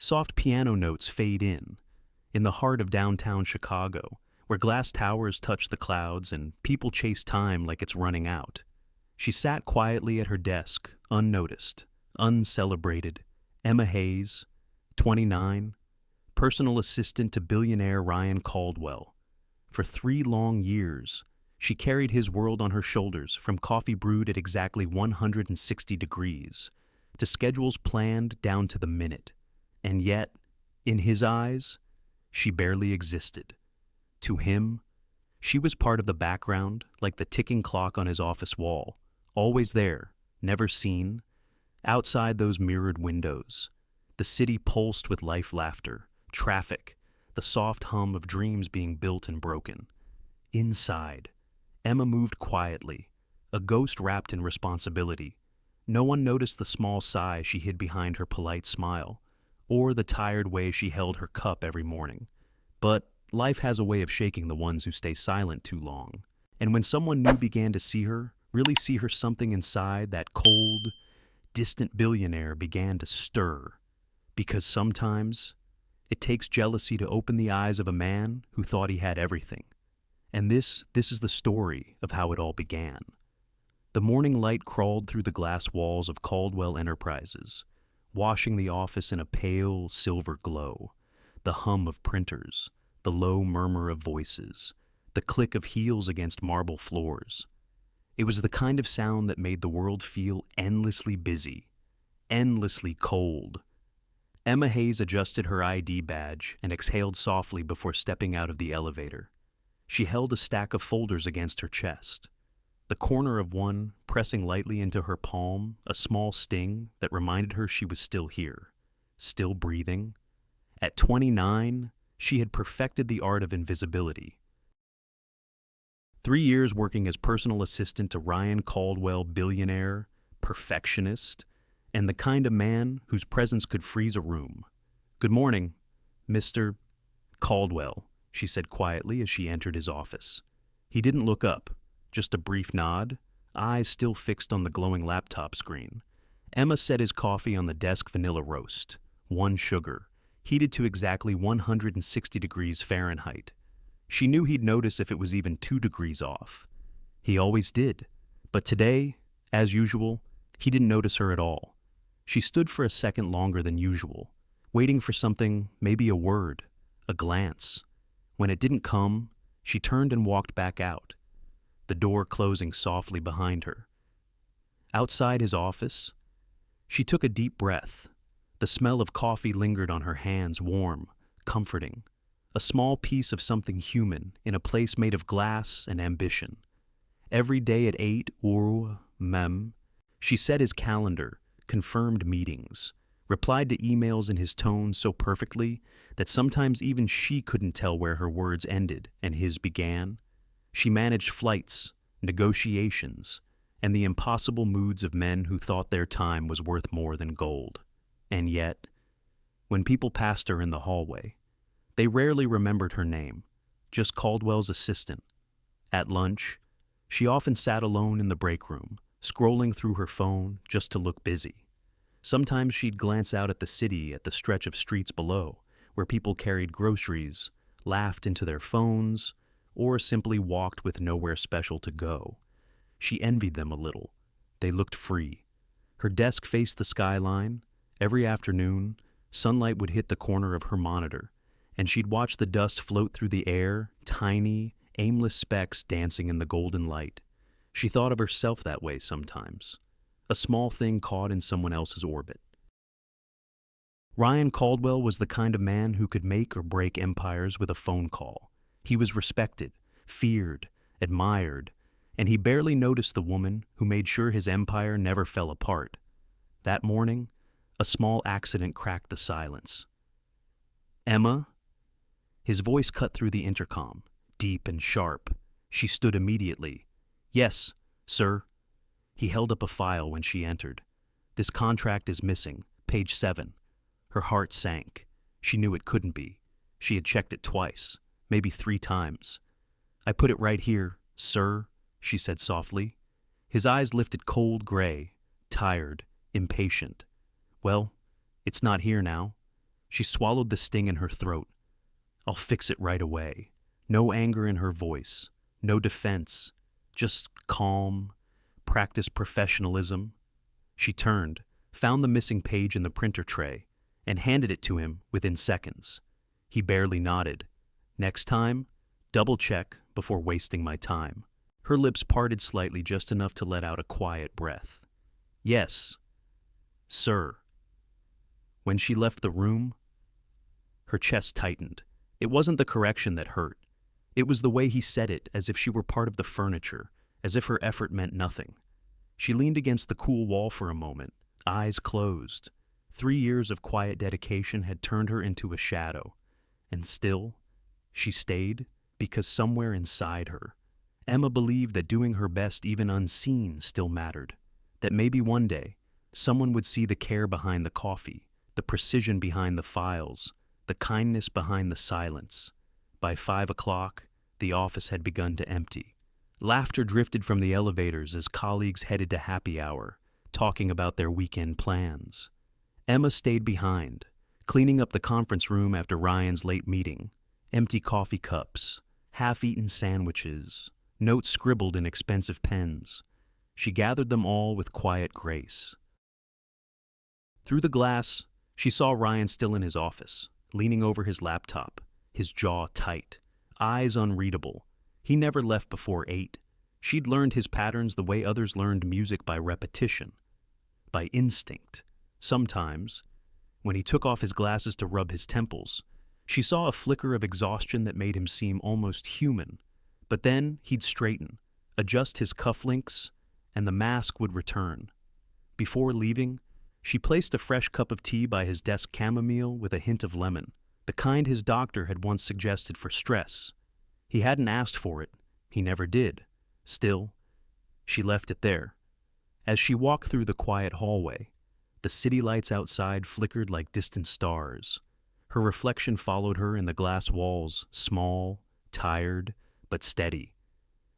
Soft piano notes fade in the heart of downtown Chicago, where glass towers touch the clouds and people chase time like it's running out. She sat quietly at her desk, unnoticed, uncelebrated. Emma Hayes, 29, personal assistant to billionaire Ryan Caldwell. For 3 long years, she carried his world on her shoulders, from coffee brewed at exactly 160 degrees to schedules planned down to the minute. And yet, in his eyes, she barely existed. To him, she was part of the background, like the ticking clock on his office wall, always there, never seen. Outside those mirrored windows, the city pulsed with life, laughter, traffic, the soft hum of dreams being built and broken. Inside, Emma moved quietly, a ghost wrapped in responsibility. No one noticed the small sigh she hid behind her polite smile, or the tired way she held her cup every morning. But life has a way of shaking the ones who stay silent too long. And when someone new began to see her, really see her, something inside that cold, distant billionaire began to stir. Because sometimes it takes jealousy to open the eyes of a man who thought he had everything. And this is the story of how it all began. The morning light crawled through the glass walls of Caldwell Enterprises, washing the office in a pale silver glow. The hum of printers, the low murmur of voices, the click of heels against marble floors. It was the kind of sound that made the world feel endlessly busy, endlessly cold. Emma Hayes adjusted her ID badge and exhaled softly before stepping out of the elevator. She held a stack of folders against her chest, the corner of one pressing lightly into her palm, a small sting that reminded her she was still here, still breathing. At 29, she had perfected the art of invisibility. 3 years working as personal assistant to Ryan Caldwell, billionaire, perfectionist, and the kind of man whose presence could freeze a room. "Good morning, Mr. Caldwell," she said quietly as she entered his office. He didn't look up, just a brief nod, eyes still fixed on the glowing laptop screen. Emma set his coffee on the desk, vanilla roast, 1 sugar, heated to exactly 160 degrees Fahrenheit. She knew he'd notice if it was even 2 degrees off. He always did. But today, as usual, he didn't notice her at all. She stood for a second longer than usual, waiting for something, maybe a word, a glance. When it didn't come, she turned and walked back out, the door closing softly behind her. Outside his office, she took a deep breath. The smell of coffee lingered on her hands, warm, comforting. A small piece of something human in a place made of glass and ambition. Every day at 8 mem, she set his calendar, confirmed meetings, replied to emails in his tone so perfectly that sometimes even she couldn't tell where her words ended and his began. She managed flights, negotiations, and the impossible moods of men who thought their time was worth more than gold. And yet, when people passed her in the hallway, they rarely remembered her name, just Caldwell's assistant. At lunch, she often sat alone in the break room, scrolling through her phone just to look busy. Sometimes she'd glance out at the city, at the stretch of streets below, where people carried groceries, laughed into their phones, or simply walked with nowhere special to go. She envied them a little. They looked free. Her desk faced the skyline. Every afternoon, sunlight would hit the corner of her monitor, and she'd watch the dust float through the air, tiny, aimless specks dancing in the golden light. She thought of herself that way sometimes, a small thing caught in someone else's orbit. Ryan Caldwell was the kind of man who could make or break empires with a phone call. He was respected, feared, admired, and he barely noticed the woman who made sure his empire never fell apart. That morning, a small accident cracked the silence. "Emma?" His voice cut through the intercom, deep and sharp. She stood immediately. "Yes, sir." He held up a file when she entered. "This contract is missing, page 7. Her heart sank. She knew it couldn't be. She had checked it twice, maybe 3 times. "I put it right here, sir," she said softly. His eyes lifted cold gray, tired, impatient. "Well, it's not here now." She swallowed the sting in her throat. I'll fix it right away. No anger in her voice, no defense, just calm, practiced professionalism. She turned, found the missing page in the printer tray, and handed it to him within seconds. He barely nodded. Next time, double check before wasting my time. Her lips parted slightly, just enough to let out a quiet breath. Yes, sir. When she left the room, her chest tightened. It wasn't the correction that hurt. It was the way he said it, as if she were part of the furniture, as if her effort meant nothing. She leaned against the cool wall for a moment, eyes closed. 3 years of quiet dedication had turned her into a shadow. And still, she stayed because somewhere inside her, Emma believed that doing her best, even unseen, still mattered. That maybe one day, someone would see the care behind the coffee, the precision behind the files, the kindness behind the silence. By 5 o'clock, the office had begun to empty. Laughter drifted from the elevators as colleagues headed to happy hour, talking about their weekend plans. Emma stayed behind, cleaning up the conference room after Ryan's late meeting. Empty coffee cups, half-eaten sandwiches, notes scribbled in expensive pens. She gathered them all with quiet grace. Through the glass, she saw Ryan still in his office, leaning over his laptop, his jaw tight, eyes unreadable. He never left before 8. She'd learned his patterns the way others learned music, by repetition, by instinct. Sometimes, when he took off his glasses to rub his temples, she saw a flicker of exhaustion that made him seem almost human. But then he'd straighten, adjust his cufflinks, and the mask would return. Before leaving, she placed a fresh cup of tea by his desk, chamomile with a hint of lemon, the kind his doctor had once suggested for stress. He hadn't asked for it. He never did. Still, she left it there. As she walked through the quiet hallway, the city lights outside flickered like distant stars. Her reflection followed her in the glass walls, small, tired, but steady.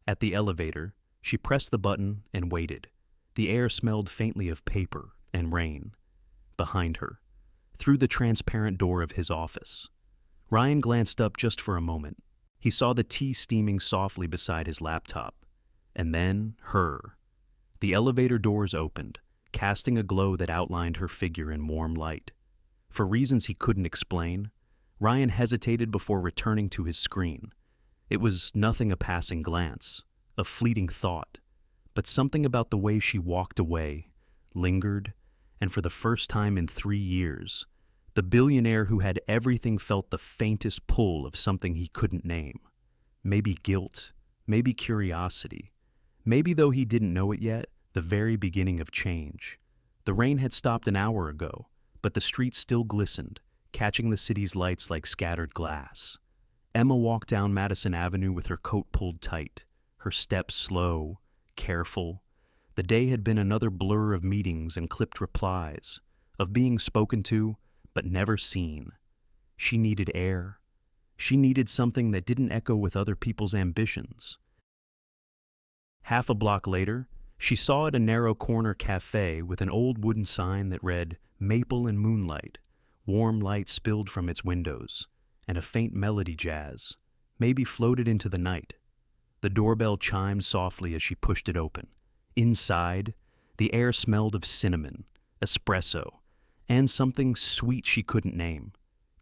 At the elevator, she pressed the button and waited. The air smelled faintly of paper and rain. Behind her, through the transparent door of his office, Ryan glanced up just for a moment. He saw the tea steaming softly beside his laptop. And then her. The elevator doors opened, casting a glow that outlined her figure in warm light. For reasons he couldn't explain, Ryan hesitated before returning to his screen. It was nothing, a passing glance, a fleeting thought, but something about the way she walked away lingered, and for the first time in 3 years, the billionaire who had everything felt the faintest pull of something he couldn't name. Maybe guilt, maybe curiosity, maybe, though he didn't know it yet, the very beginning of change. The rain had stopped an hour ago, but the streets still glistened, catching the city's lights like scattered glass. Emma walked down Madison Avenue with her coat pulled tight, her steps slow, careful. The day had been another blur of meetings and clipped replies, of being spoken to but never seen. She needed air. She needed something that didn't echo with other people's ambitions. Half a block later, she saw at a narrow corner cafe with an old wooden sign that read "Maple and Moonlight." Warm light spilled from its windows, and a faint melody jazz, maybe floated into the night. The doorbell chimed softly as she pushed it open. Inside, the air smelled of cinnamon, espresso, and something sweet she couldn't name.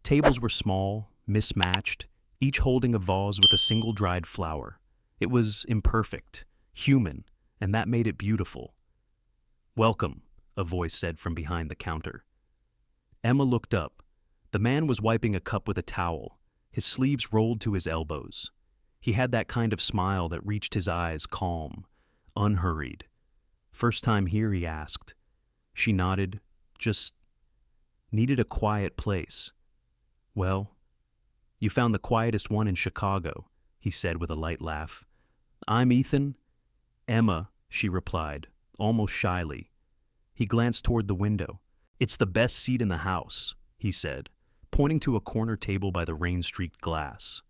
Tables were small, mismatched, each holding a vase with a single dried flower. It was imperfect, human, and that made it beautiful. "Welcome," a voice said from behind the counter. Emma looked up. The man was wiping a cup with a towel, his sleeves rolled to his elbows. He had that kind of smile that reached his eyes, calm, unhurried. "First time here?" he asked. She nodded. "Just needed a quiet place." "Well, you found the quietest one in Chicago," he said with a light laugh. "I'm Ethan." "Emma," she replied, almost shyly. He glanced toward the window. "It's the best seat in the house," he said, pointing to a corner table by the rain-streaked glass.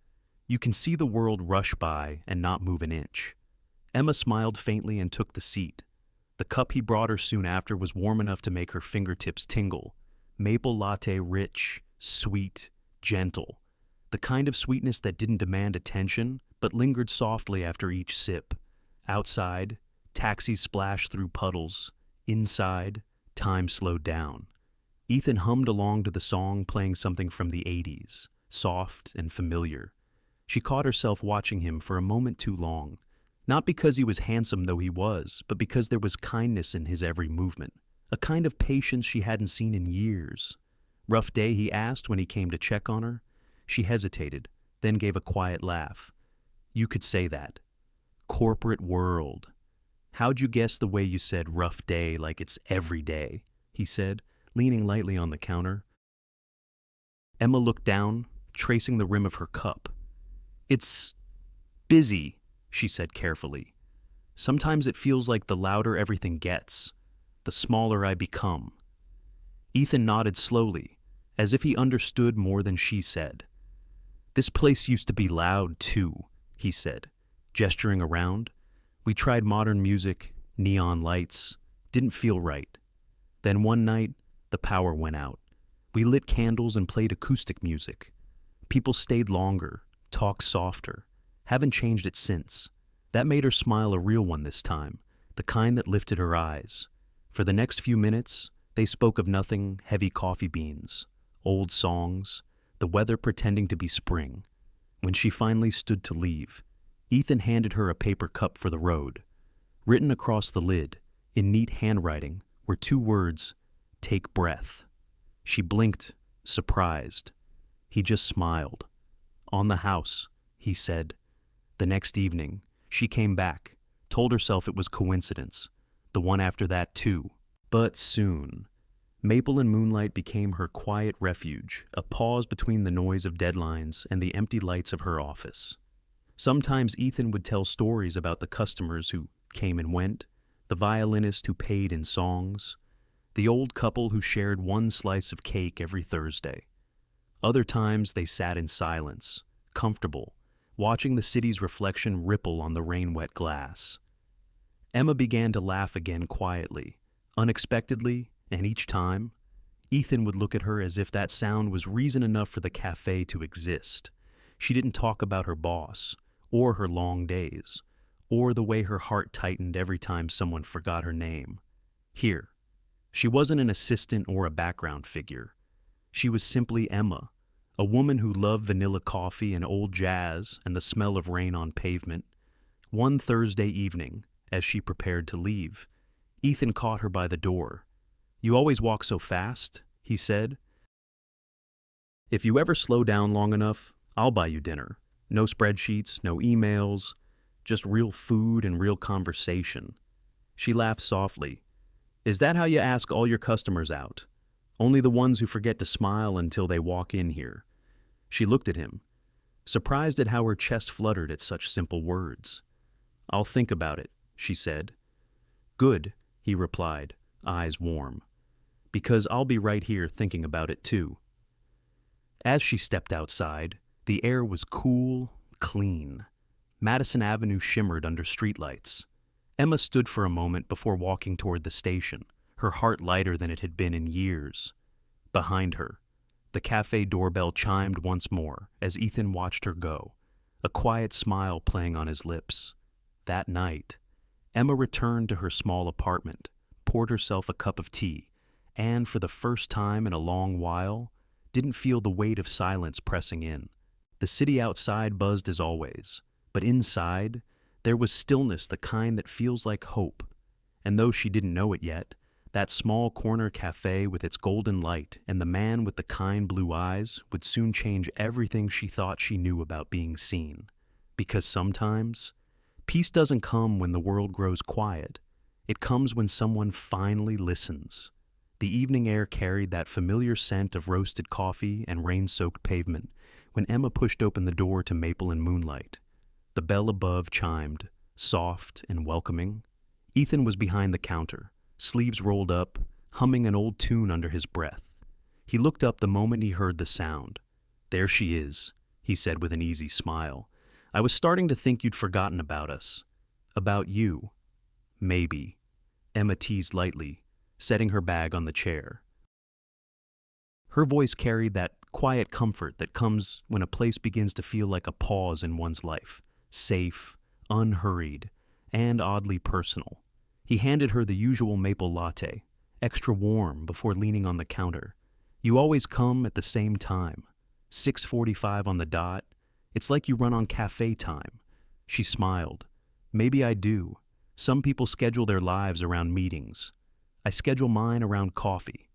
"You can see the world rush by and not move an inch." Emma smiled faintly and took the seat. The cup he brought her soon after was warm enough to make her fingertips tingle. Maple latte, rich, sweet, gentle, the kind of sweetness that didn't demand attention but lingered softly after each sip. Outside, taxis splashed through puddles. Inside, time slowed down. Ethan hummed along to the song, playing something from the 80s, soft and familiar. She caught herself watching him for a moment too long, not because he was handsome though he was, but because there was kindness in his every movement, a kind of patience she hadn't seen in years. "Rough day?" he asked when he came to check on her. She hesitated, then gave a quiet laugh. "You could say that. Corporate world. How'd you guess the way you said rough day like it's every day?" he said, leaning lightly on the counter. Emma looked down, tracing the rim of her cup. "It's busy," she said carefully. "Sometimes it feels like the louder everything gets, the smaller I become." Ethan nodded slowly, as if he understood more than she said. "This place used to be loud, too," he said, gesturing around. "We tried modern music, neon lights, didn't feel right. Then one night, the power went out. We lit candles and played acoustic music. People stayed longer, talked softer. Haven't changed it since." That made her smile, a real one this time, the kind that lifted her eyes. For the next few minutes, they spoke of nothing, heavy coffee beans, old songs, the weather pretending to be spring. When she finally stood to leave, Ethan handed her a paper cup for the road. Written across the lid, in neat handwriting, were 2 words, "Take breath." She blinked, surprised. He just smiled. "On the house," he said. The next evening, she came back, told herself it was coincidence. The one after that, too. But soon, Maple and Moonlight became her quiet refuge, a pause between the noise of deadlines and the empty lights of her office. Sometimes Ethan would tell stories about the customers who came and went, the violinist who paid in songs, the old couple who shared one slice of cake every Thursday. Other times they sat in silence, comfortable, watching the city's reflection ripple on the rain-wet glass. Emma began to laugh again quietly, unexpectedly, and each time, Ethan would look at her as if that sound was reason enough for the cafe to exist. She didn't talk about her boss, or her long days, or the way her heart tightened every time someone forgot her name. Here, she wasn't an assistant or a background figure. She was simply Emma, a woman who loved vanilla coffee and old jazz and the smell of rain on pavement. One Thursday evening, as she prepared to leave, Ethan caught her by the door. "You always walk so fast," he said. "If you ever slow down long enough, I'll buy you dinner. No spreadsheets, no emails, just real food and real conversation." She laughed softly. "Is that how you ask all your customers out? Only the ones who forget to smile until they walk in here?" She looked at him, surprised at how her chest fluttered at such simple words. "I'll think about it," she said. "Good," he replied, eyes warm, "because I'll be right here thinking about it too." As she stepped outside, the air was cool, clean. Madison Avenue shimmered under streetlights. Emma stood for a moment before walking toward the station, her heart lighter than it had been in years. Behind her, the cafe doorbell chimed once more as Ethan watched her go, a quiet smile playing on his lips. That night, Emma returned to her small apartment, poured herself a cup of tea, and for the first time in a long while, didn't feel the weight of silence pressing in. The city outside buzzed as always, but inside, there was stillness, the kind that feels like hope. And though she didn't know it yet, that small corner cafe with its golden light and the man with the kind blue eyes would soon change everything she thought she knew about being seen. Because sometimes, peace doesn't come when the world grows quiet. It comes when someone finally listens. The evening air carried that familiar scent of roasted coffee and rain-soaked pavement when Emma pushed open the door to Maple and Moonlight. The bell above chimed, soft and welcoming. Ethan was behind the counter, sleeves rolled up, humming an old tune under his breath. He looked up the moment he heard the sound. "There she is," he said with an easy smile. "I was starting to think you'd forgotten about us. About you. Maybe." Emma teased lightly, setting her bag on the chair. Her voice carried that quiet comfort that comes when a place begins to feel like a pause in one's life, safe, unhurried, and oddly personal. He handed her the usual maple latte, extra warm before leaning on the counter. You always come at the same time, 6:45 on the dot. It's like you run on cafe time. She smiled. Maybe I do. Some people schedule their lives around meetings. I schedule mine around coffee.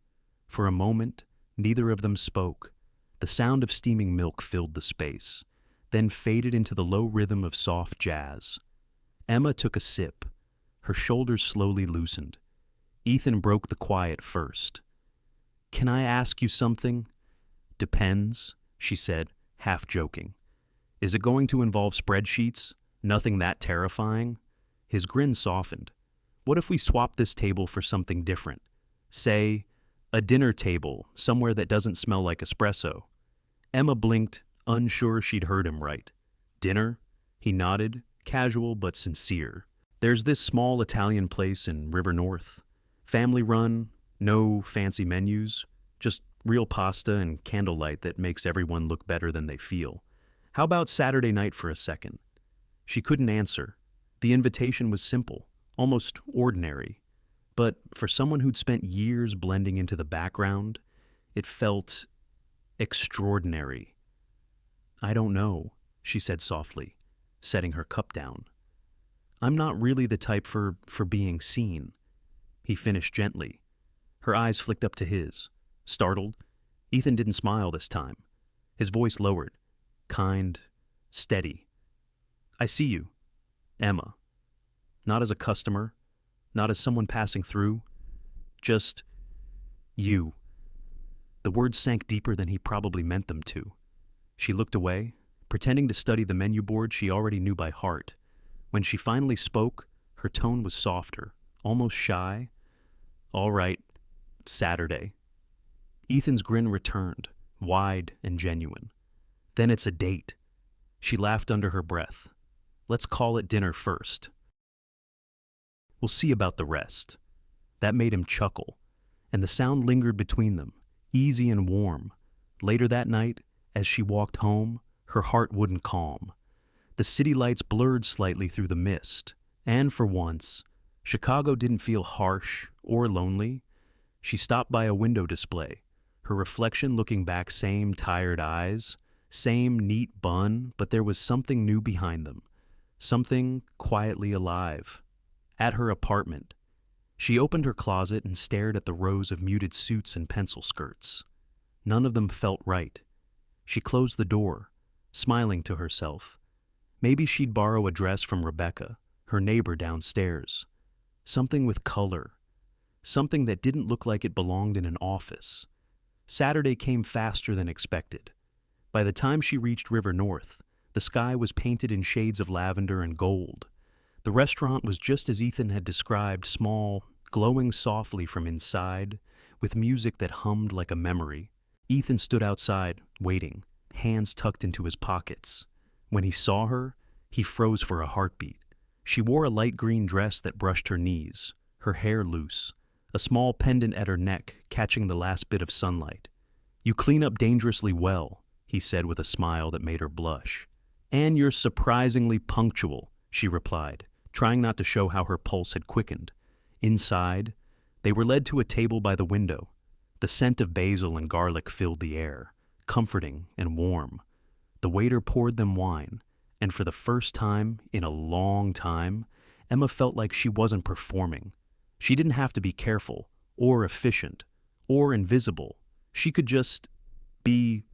For a moment, neither of them spoke. The sound of steaming milk filled the space, then faded into the low rhythm of soft jazz. Emma took a sip. Her shoulders slowly loosened. Ethan broke the quiet first. "Can I ask you something?" "Depends," she said, half joking. "Is it going to involve spreadsheets? Nothing that terrifying?" His grin softened. "What if we swap this table for something different? Say, a dinner table, somewhere that doesn't smell like espresso." Emma blinked, unsure she'd heard him right. "Dinner?" He nodded, casual but sincere. "There's this small Italian place in River North. Family run, no fancy menus, just real pasta and candlelight that makes everyone look better than they feel. How about Saturday night for a second?" She couldn't answer. The invitation was simple, almost ordinary. But for someone who'd spent years blending into the background, it felt extraordinary. "I don't know," she said softly, setting her cup down. "I'm not really the type for being seen." He finished gently. Her eyes flicked up to his. Startled, Ethan didn't smile this time. His voice lowered, kind, steady. "I see you, Emma. Not as a customer, not as someone passing through. Just you." The words sank deeper than he probably meant them to. She looked away, pretending to study the menu board she already knew by heart. When she finally spoke, her tone was softer, almost shy. "All right, Saturday." Ethan's grin returned, wide and genuine. "Then it's a date." She laughed under her breath. "Let's call it dinner first. We'll see about the rest." That made him chuckle, and the sound lingered between them, easy and warm. Later that night, as she walked home, her heart wouldn't calm. The city lights blurred slightly through the mist, and for once, Chicago didn't feel harsh or lonely. She stopped by a window display, her reflection looking back, same tired eyes, same neat bun, but there was something new behind them, something quietly alive. At her apartment, she opened her closet and stared at the rows of muted suits and pencil skirts. None of them felt right. She closed the door, smiling to herself. Maybe she'd borrow a dress from Rebecca, her neighbor downstairs. Something with color. Something that didn't look like it belonged in an office. Saturday came faster than expected. By the time she reached River North, the sky was painted in shades of lavender and gold. The restaurant was just as Ethan had described, small, glowing softly from inside, with music that hummed like a memory. Ethan stood outside, waiting, hands tucked into his pockets. When he saw her, he froze for a heartbeat. She wore a light green dress that brushed her knees, her hair loose, a small pendant at her neck catching the last bit of sunlight. "You clean up dangerously well," he said with a smile that made her blush. "And you're surprisingly punctual," she replied, trying not to show how her pulse had quickened. Inside, they were led to a table by the window. The scent of basil and garlic filled the air, comforting and warm. The waiter poured them wine, and for the first time in a long time, Emma felt like she wasn't performing. She didn't have to be careful, or efficient, or invisible. She could just be.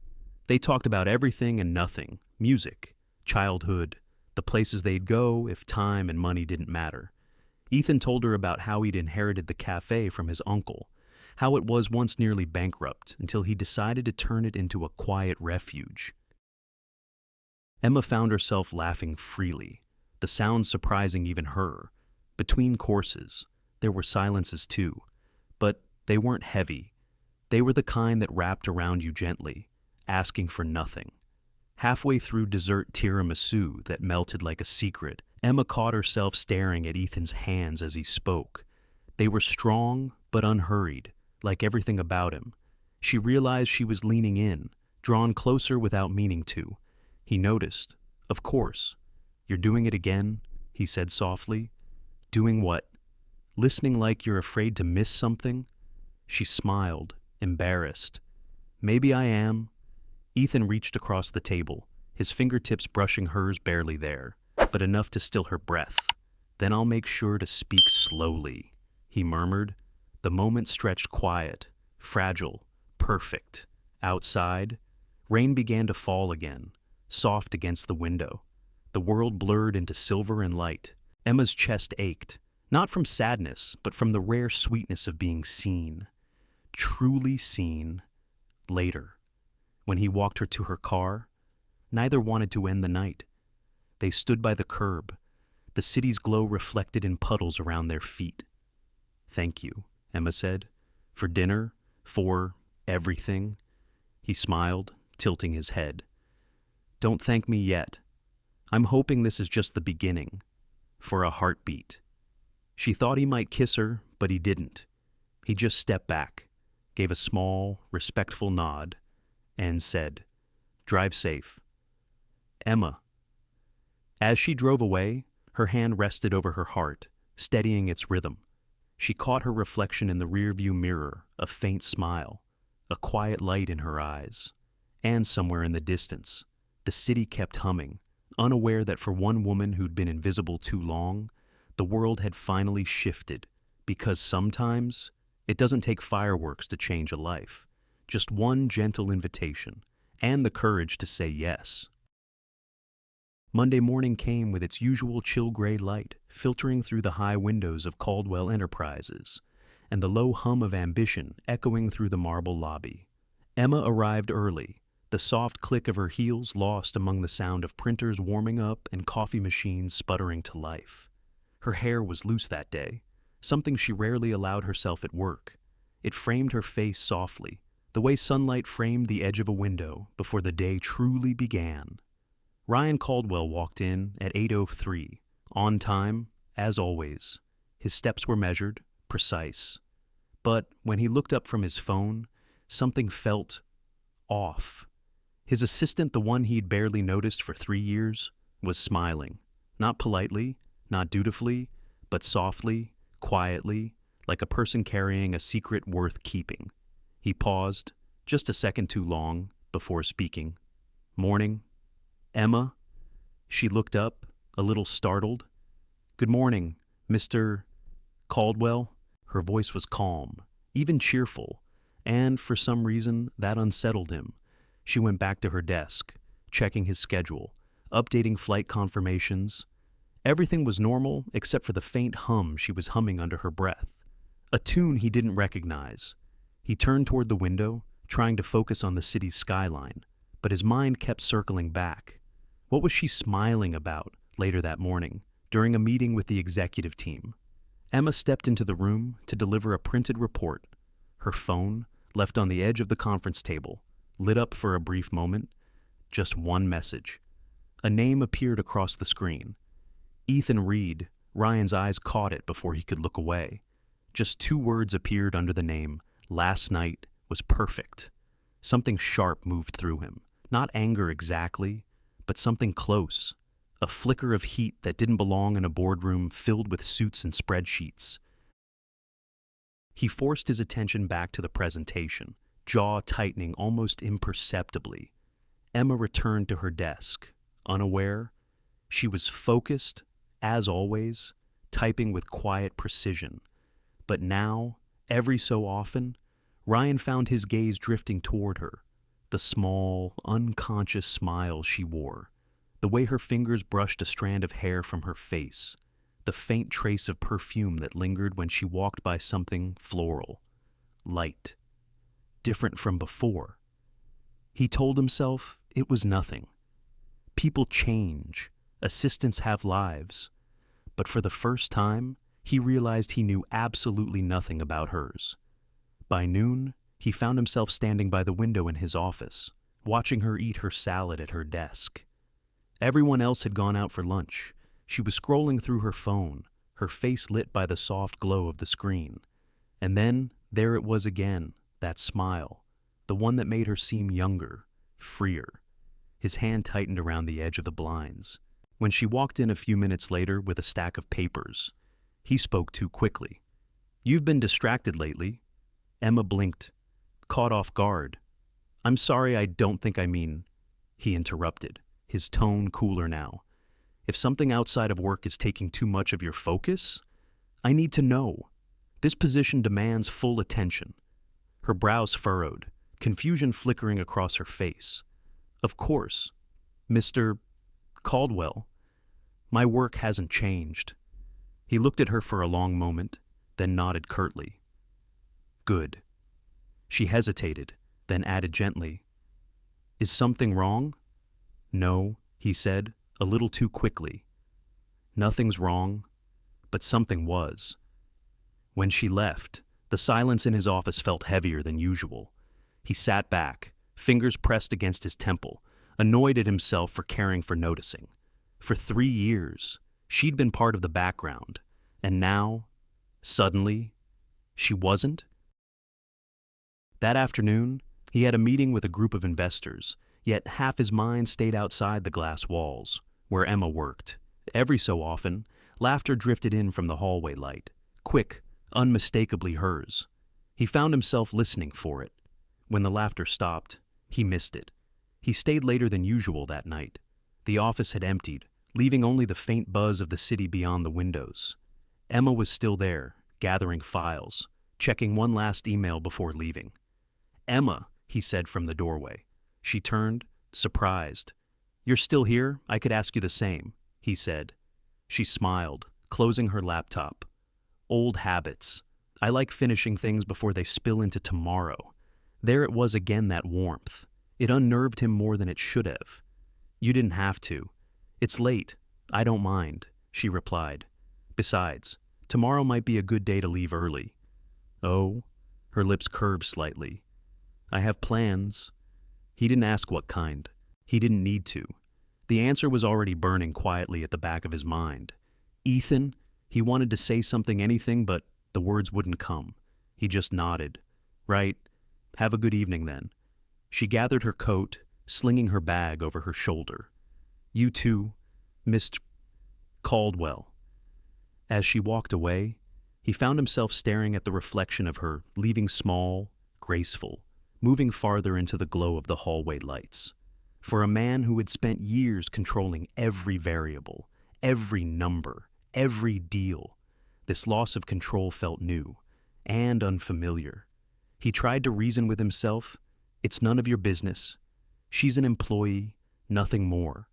They talked about everything and nothing: music, childhood, the places they'd go if time and money didn't matter. Ethan told her about how he'd inherited the cafe from his uncle, how it was once nearly bankrupt until he decided to turn it into a quiet refuge. Emma found herself laughing freely, the sound surprising even her. Between courses, there were silences too, but they weren't heavy. They were the kind that wrapped around you gently, asking for nothing. Halfway through dessert tiramisu that melted like a secret, Emma caught herself staring at Ethan's hands as he spoke. They were strong but unhurried, like everything about him. She realized she was leaning in, drawn closer without meaning to. He noticed. Of course. You're doing it again, he said softly. Doing what? Listening like you're afraid to miss something? She smiled, embarrassed. Maybe I am. Ethan reached across the table, his fingertips brushing hers barely there, but enough to still her breath. Then I'll make sure to speak slowly, he murmured. The moment stretched quiet, fragile, perfect. Outside, rain began to fall again, soft against the window. The world blurred into silver and light. Emma's chest ached, not from sadness, but from the rare sweetness of being seen. Truly seen. Later, when he walked her to her car, neither wanted to end the night. They stood by the curb, the city's glow reflected in puddles around their feet. Thank you, Emma said. For dinner, for everything. He smiled, tilting his head. Don't thank me yet. I'm hoping this is just the beginning. For a heartbeat. She thought he might kiss her, but he didn't. He just stepped back, gave a small, respectful nod, and said, Drive safe. Emma. As she drove away, her hand rested over her heart, steadying its rhythm. She caught her reflection in the rearview mirror, a faint smile, a quiet light in her eyes. And somewhere in the distance, the city kept humming, unaware that for one woman who'd been invisible too long, the world had finally shifted, because sometimes it doesn't take fireworks to change a life, just one gentle invitation, and the courage to say yes. Monday morning came with its usual chill gray light filtering through the high windows of Caldwell Enterprises, and the low hum of ambition echoing through the marble lobby. Emma arrived early, the soft click of her heels lost among the sound of printers warming up and coffee machines sputtering to life. Her hair was loose that day, something she rarely allowed herself at work. It framed her face softly, the way sunlight framed the edge of a window before the day truly began. Ryan Caldwell walked in at 8:03, on time, as always. His steps were measured, precise. But when he looked up from his phone, something felt off. His assistant, the one he'd barely noticed for 3 years, was smiling. Not politely, not dutifully, but softly, quietly, like a person carrying a secret worth keeping. He paused, just a second too long, before speaking. Morning. Emma? She looked up, a little startled. Good morning, Mr. Caldwell. Her voice was calm, even cheerful, and for some reason that unsettled him. She went back to her desk, checking his schedule, updating flight confirmations. Everything was normal except for the faint hum she was humming under her breath, a tune he didn't recognize. He turned toward the window, trying to focus on the city's skyline, but his mind kept circling back. What was she smiling about later that morning, during a meeting with the executive team? Emma stepped into the room to deliver a printed report. Her phone, left on the edge of the conference table, lit up for a brief moment. Just one message. A name appeared across the screen. Ethan Reed. Ryan's eyes caught it before he could look away. Just 2 words appeared under the name. Last night was perfect. Something sharp moved through him. Not anger exactly, but something close. A flicker of heat that didn't belong in a boardroom filled with suits and spreadsheets. He forced his attention back to the presentation, jaw tightening almost imperceptibly. Emma returned to her desk, unaware. She was focused, as always, typing with quiet precision. But now, every so often, Ryan found his gaze drifting toward her, the small, unconscious smile she wore, the way her fingers brushed a strand of hair from her face, the faint trace of perfume that lingered when she walked by something floral, light, different from before. He told himself it was nothing. People change, assistants have lives, but for the first time, he realized he knew absolutely nothing about hers. By noon, he found himself standing by the window in his office, watching her eat her salad at her desk. Everyone else had gone out for lunch. She was scrolling through her phone, her face lit by the soft glow of the screen. And then, there it was again, that smile, the one that made her seem younger, freer. His hand tightened around the edge of the blinds. When she walked in a few minutes later with a stack of papers, he spoke too quickly. "You've been distracted lately." Emma blinked, caught off guard. "I'm sorry, I don't think I mean—" He interrupted, his tone cooler now. "If something outside of work is taking too much of your focus, I need to know. This position demands full attention." Her brows furrowed, confusion flickering across her face. "Of course, Mr. Caldwell. My work hasn't changed." He looked at her for a long moment, then nodded curtly. "Good." She hesitated, then added gently, "Is something wrong?" "No," he said, a little too quickly. "Nothing's wrong, but something was." When she left, the silence in his office felt heavier than usual. He sat back, fingers pressed against his temple, annoyed at himself for caring for noticing. For 3 years, she'd been part of the background, and now, suddenly, she wasn't. That afternoon, he had a meeting with a group of investors, yet half his mind stayed outside the glass walls, where Emma worked. Every so often, laughter drifted in from the hallway light, quick, unmistakably hers. He found himself listening for it. When the laughter stopped, he missed it. He stayed later than usual that night. The office had emptied, leaving only the faint buzz of the city beyond the windows. Emma was still there, gathering files, checking one last email before leaving. "Emma," he said from the doorway. She turned, surprised. "You're still here? I could ask you the same," he said. She smiled, closing her laptop. "Old habits. I like finishing things before they spill into tomorrow." There it was again, that warmth. It unnerved him more than it should have. "You didn't have to. It's late. I don't mind," she replied. "Besides, tomorrow might be a good day to leave early." "Oh?" Her lips curved slightly. "I have plans." He didn't ask what kind. He didn't need to. The answer was already burning quietly at the back of his mind. "Ethan?" He wanted to say something, anything, but the words wouldn't come. He just nodded. "Right. Have a good evening then." She gathered her coat, slinging her bag over her shoulder. "You too, Mr. Caldwell." As she walked away, he found himself staring at the reflection of her, leaving small, graceful, moving farther into the glow of the hallway lights. For a man who had spent years controlling every variable, every number, every deal, this loss of control felt new and unfamiliar. He tried to reason with himself. It's none of your business. She's an employee, nothing more.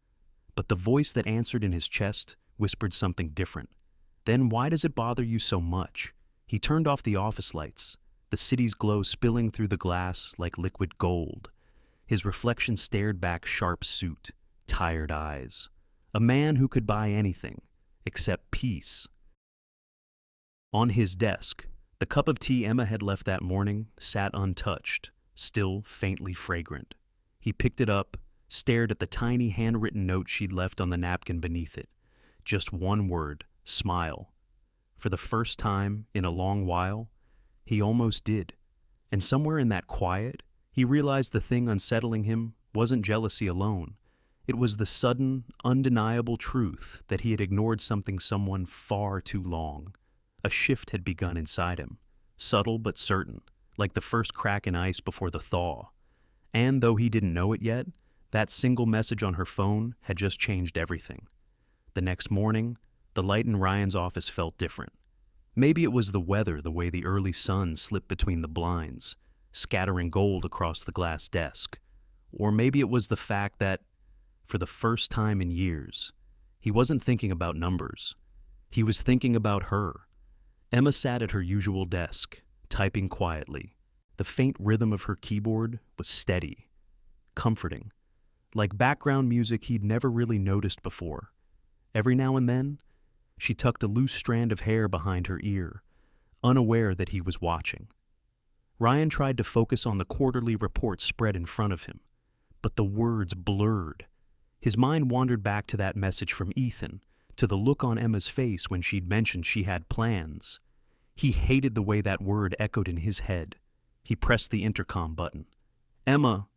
But the voice that answered in his chest whispered something different. Then why does it bother you so much? He turned off the office lights, the city's glow spilling through the glass like liquid gold. His reflection stared back, sharp suit, tired eyes. A man who could buy anything except peace. On his desk, the cup of tea Emma had left that morning sat untouched, still faintly fragrant. He picked it up, stared at the tiny handwritten note she'd left on the napkin beneath it. Just one word, smile. For the first time in a long while, he almost did. And somewhere in that quiet, he realized the thing unsettling him wasn't jealousy alone. It was the sudden, undeniable truth that he had ignored someone far too long. A shift had begun inside him, subtle but certain, like the first crack in ice before the thaw. And though he didn't know it yet, that single message on her phone had just changed everything. The next morning, the light in Ryan's office felt different. Maybe it was the weather, the way the early sun slipped between the blinds, scattering gold across the glass desk. Or maybe it was the fact that, for the first time in years, he wasn't thinking about numbers. He was thinking about her. Emma sat at her usual desk, typing quietly. The faint rhythm of her keyboard was steady, comforting, like background music he'd never really noticed before. Every now and then, she tucked a loose strand of hair behind her ear, unaware that he was watching. Ryan tried to focus on the quarterly report spread in front of him, but the words blurred. His mind wandered back to that message from Ethan, to the look on Emma's face when she'd mentioned she had plans. He hated the way that word echoed in his head. He pressed the intercom button. "Emma."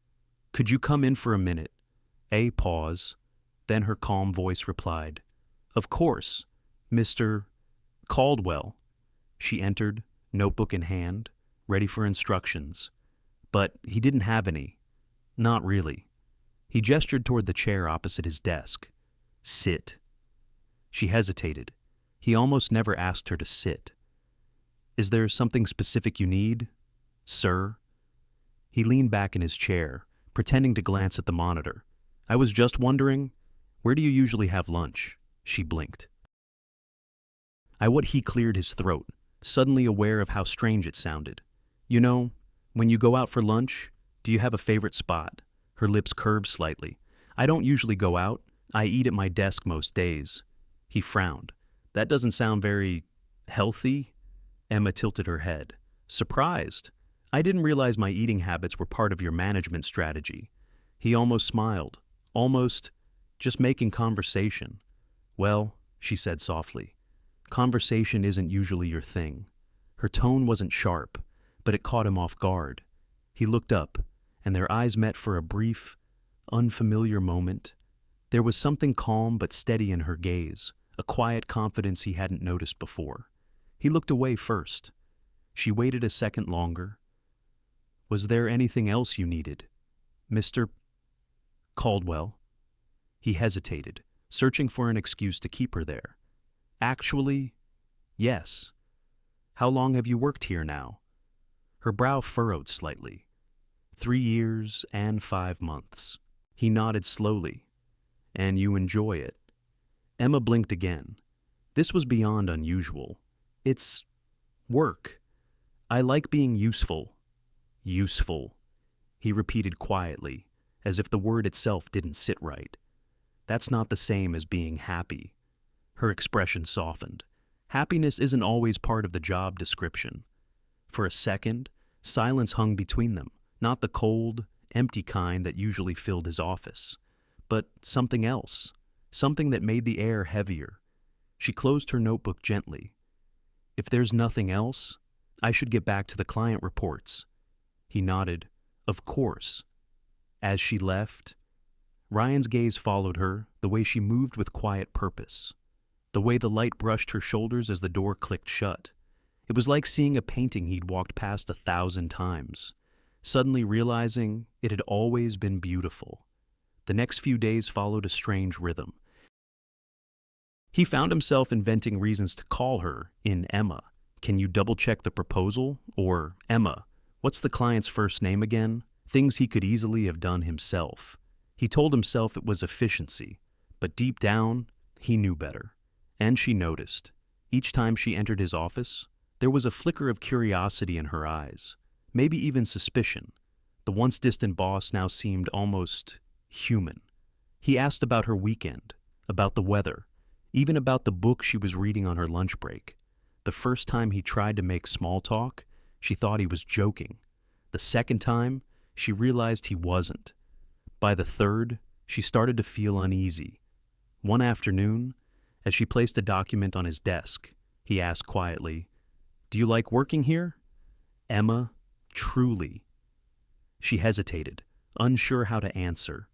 "Could you come in for a minute?" A pause. Then her calm voice replied, "Of course, Mr. Caldwell." She entered, notebook in hand, ready for instructions. But he didn't have any. Not really. He gestured toward the chair opposite his desk. "Sit." She hesitated. He almost never asked her to sit. "Is there something specific you need, sir?" He leaned back in his chair, pretending to glance at the monitor. "I was just wondering, where do you usually have lunch?" She blinked. At what he cleared his throat, suddenly aware of how strange it sounded. "You know, when you go out for lunch, do you have a favorite spot?" Her lips curved slightly. "I don't usually go out. I eat at my desk most days." He frowned. "That doesn't sound very healthy?" Emma tilted her head. "Surprised? I didn't realize my eating habits were part of your management strategy." He almost smiled. "Almost just making conversation." "Well," she said softly, "conversation isn't usually your thing." Her tone wasn't sharp, but it caught him off guard. He looked up, and their eyes met for a brief, unfamiliar moment. There was something calm but steady in her gaze, a quiet confidence he hadn't noticed before. He looked away first. She waited a second longer. "Was there anything else you needed, Mr. Caldwell?" He hesitated, searching for an excuse to keep her there. "Actually, yes. How long have you worked here now?" Her brow furrowed slightly. 3 years and 5 months. He nodded slowly. "And you enjoy it?" Emma blinked again. This was beyond unusual. "It's work. I like being useful." "Useful," he repeated quietly, as if the word itself didn't sit right. "That's not the same as being happy." Her expression softened. Happiness isn't always part of the job description. For a second, silence hung between them, not the cold, empty kind that usually filled his office, but something else, something that made the air heavier. She closed her notebook gently. "If there's nothing else, I should get back to the client reports." He nodded. "Of course." As she left, Ryan's gaze followed her, the way she moved with quiet purpose, the way the light brushed her shoulders as the door clicked shut. It was like seeing a painting he'd walked past 1,000 times, suddenly realizing it had always been beautiful. The next few days followed a strange rhythm. He found himself inventing reasons to call her in Emma. "Can you double-check the proposal?" Or, "Emma, what's the client's first name again?" Things he could easily have done himself. He told himself it was efficiency, but deep down, he knew better. And she noticed. Each time she entered his office, there was a flicker of curiosity in her eyes, maybe even suspicion. The once distant boss now seemed almost human. He asked about her weekend, about the weather, even about the book she was reading on her lunch break. The first time he tried to make small talk, she thought he was joking. The second time, she realized he wasn't. By the third, she started to feel uneasy. One afternoon, as she placed a document on his desk, he asked quietly, "Do you like working here?" "Emma, truly." She hesitated, unsure how to answer.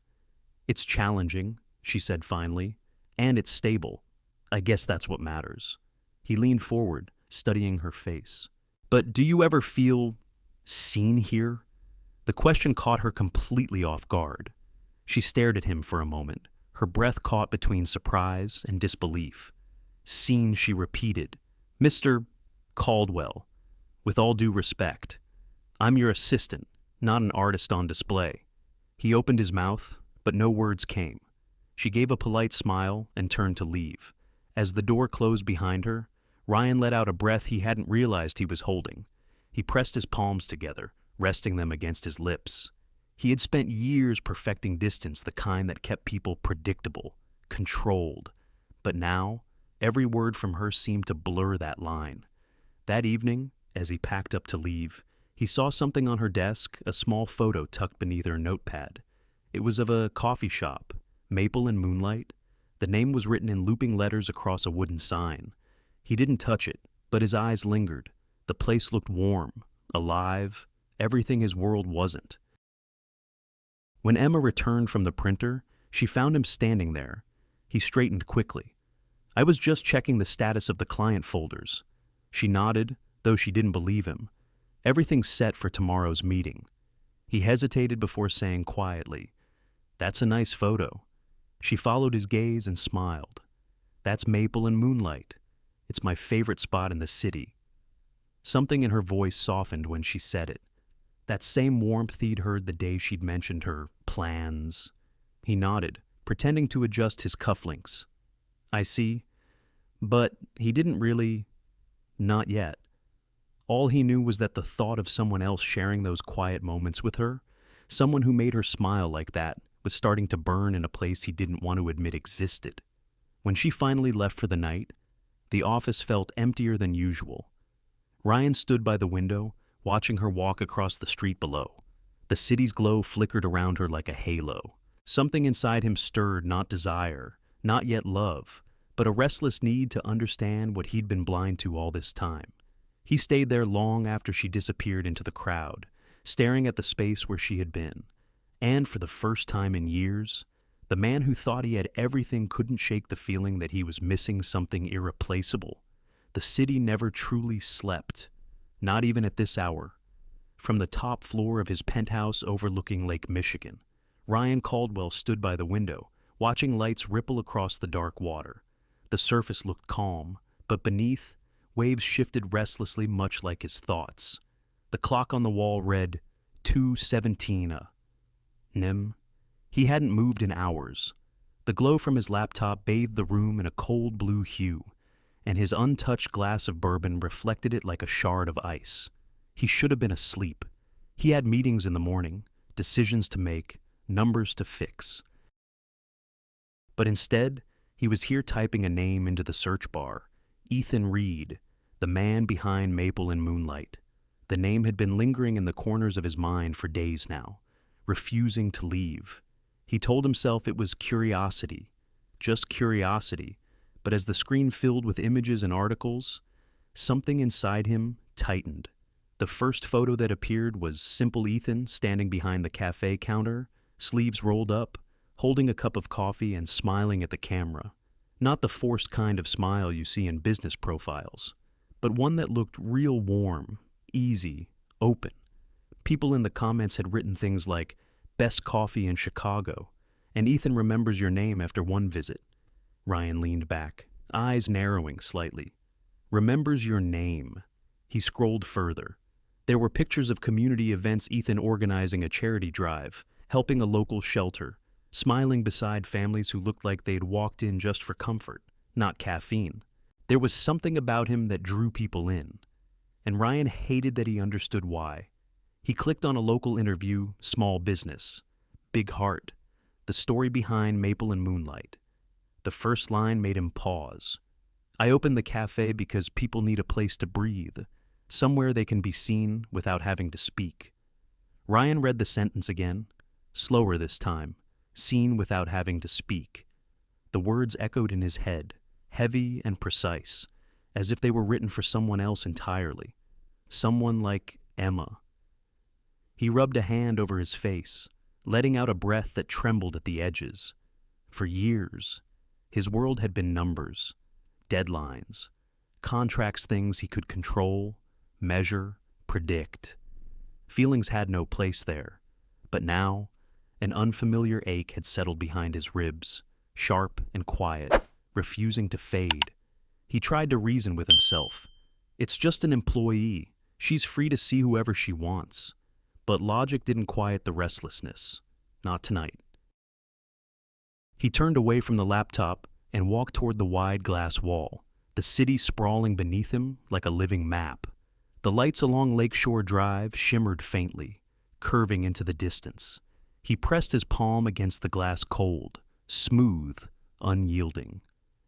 "It's challenging," she said finally, "and it's stable. I guess that's what matters." He leaned forward, studying her face. "But do you ever feel seen here?" The question caught her completely off guard. She stared at him for a moment, her breath caught between surprise and disbelief. "Seen," she repeated. "Mr. Caldwell, with all due respect, I'm your assistant, not an artist on display." He opened his mouth, but no words came. She gave a polite smile and turned to leave. As the door closed behind her, Ryan let out a breath he hadn't realized he was holding. He pressed his palms together, resting them against his lips. He had spent years perfecting distance, the kind that kept people predictable, controlled. But now, every word from her seemed to blur that line. That evening, as he packed up to leave, he saw something on her desk, a small photo tucked beneath her notepad. It was of a coffee shop, Maple and Moonlight. The name was written in looping letters across a wooden sign. He didn't touch it, but his eyes lingered. The place looked warm, alive, everything his world wasn't. When Emma returned from the printer, she found him standing there. He straightened quickly. "I was just checking the status of the client folders." She nodded, though she didn't believe him. "Everything's set for tomorrow's meeting." He hesitated before saying quietly, "That's a nice photo." She followed his gaze and smiled. "That's Maple and Moonlight. It's my favorite spot in the city." Something in her voice softened when she said it. That same warmth he'd heard the day she'd mentioned her plans. He nodded, pretending to adjust his cufflinks. "I see." But he didn't really. Not yet. All he knew was that the thought of someone else sharing those quiet moments with her, someone who made her smile like that, was starting to burn in a place he didn't want to admit existed. When she finally left for the night, the office felt emptier than usual. Ryan stood by the window, watching her walk across the street below. The city's glow flickered around her like a halo. Something inside him stirred not desire, not yet love, but a restless need to understand what he'd been blind to all this time. He stayed there long after she disappeared into the crowd, staring at the space where she had been. And for the first time in years, the man who thought he had everything couldn't shake the feeling that he was missing something irreplaceable. The city never truly slept, not even at this hour. From the top floor of his penthouse overlooking Lake Michigan, Ryan Caldwell stood by the window, watching lights ripple across the dark water. The surface looked calm, but beneath, waves shifted restlessly, much like his thoughts. The clock on the wall read 2:17 Nim. He hadn't moved in hours. The glow from his laptop bathed the room in a cold blue hue, and his untouched glass of bourbon reflected it like a shard of ice. He should have been asleep. He had meetings in the morning, decisions to make, numbers to fix. But instead, he was here typing a name into the search bar. Ethan Reed, the man behind Maple and Moonlight. The name had been lingering in the corners of his mind for days now, refusing to leave. He told himself it was curiosity, just curiosity, but as the screen filled with images and articles, something inside him tightened. The first photo that appeared was simple Ethan standing behind the cafe counter, sleeves rolled up, holding a cup of coffee and smiling at the camera. Not the forced kind of smile you see in business profiles, but one that looked real warm, easy, open. People in the comments had written things like, "Best coffee in Chicago," and "Ethan remembers your name after one visit." Ryan leaned back, eyes narrowing slightly. "Remembers your name." He scrolled further. There were pictures of community events, Ethan organizing a charity drive, helping a local shelter, smiling beside families who looked like they'd walked in just for comfort, not caffeine. There was something about him that drew people in, and Ryan hated that he understood why. He clicked on a local interview, small business, big heart, the story behind Maple and Moonlight. The first line made him pause. "I opened the cafe because people need a place to breathe, somewhere they can be seen without having to speak." Ryan read the sentence again, slower this time, "seen without having to speak." The words echoed in his head, heavy and precise, as if they were written for someone else entirely, someone like Emma. He rubbed a hand over his face, letting out a breath that trembled at the edges. For years, his world had been numbers, deadlines, contracts, things he could control, measure, predict. Feelings had no place there, but now, an unfamiliar ache had settled behind his ribs, sharp and quiet, refusing to fade. He tried to reason with himself. It's just an employee. She's free to see whoever she wants. But logic didn't quiet the restlessness. Not tonight. He turned away from the laptop and walked toward the wide glass wall, the city sprawling beneath him like a living map. The lights along Lakeshore Drive shimmered faintly, curving into the distance. He pressed his palm against the glass cold, smooth, unyielding.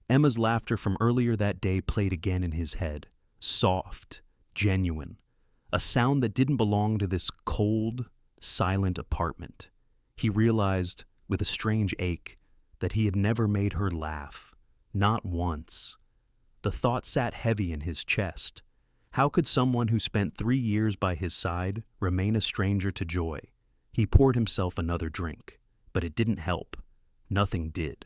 Emma's laughter from earlier that day played again in his head, soft, genuine, a sound that didn't belong to this cold, silent apartment. He realized, with a strange ache, that he had never made her laugh, not once. The thought sat heavy in his chest. How could someone who spent 3 years by his side remain a stranger to joy? He poured himself another drink, but it didn't help. Nothing did.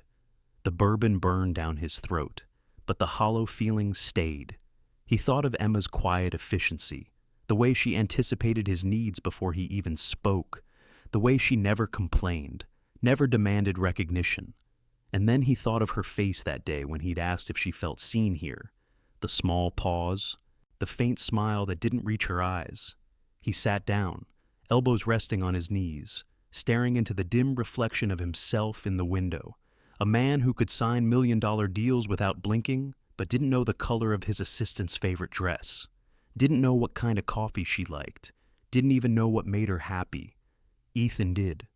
The bourbon burned down his throat, but the hollow feeling stayed. He thought of Emma's quiet efficiency, the way she anticipated his needs before he even spoke, the way she never complained, never demanded recognition. And then he thought of her face that day when he'd asked if she felt seen here, the small pause, the faint smile that didn't reach her eyes. He sat down, elbows resting on his knees, staring into the dim reflection of himself in the window, a man who could sign million-dollar deals without blinking, but didn't know the color of his assistant's favorite dress, didn't know what kind of coffee she liked, didn't even know what made her happy. Ethan did.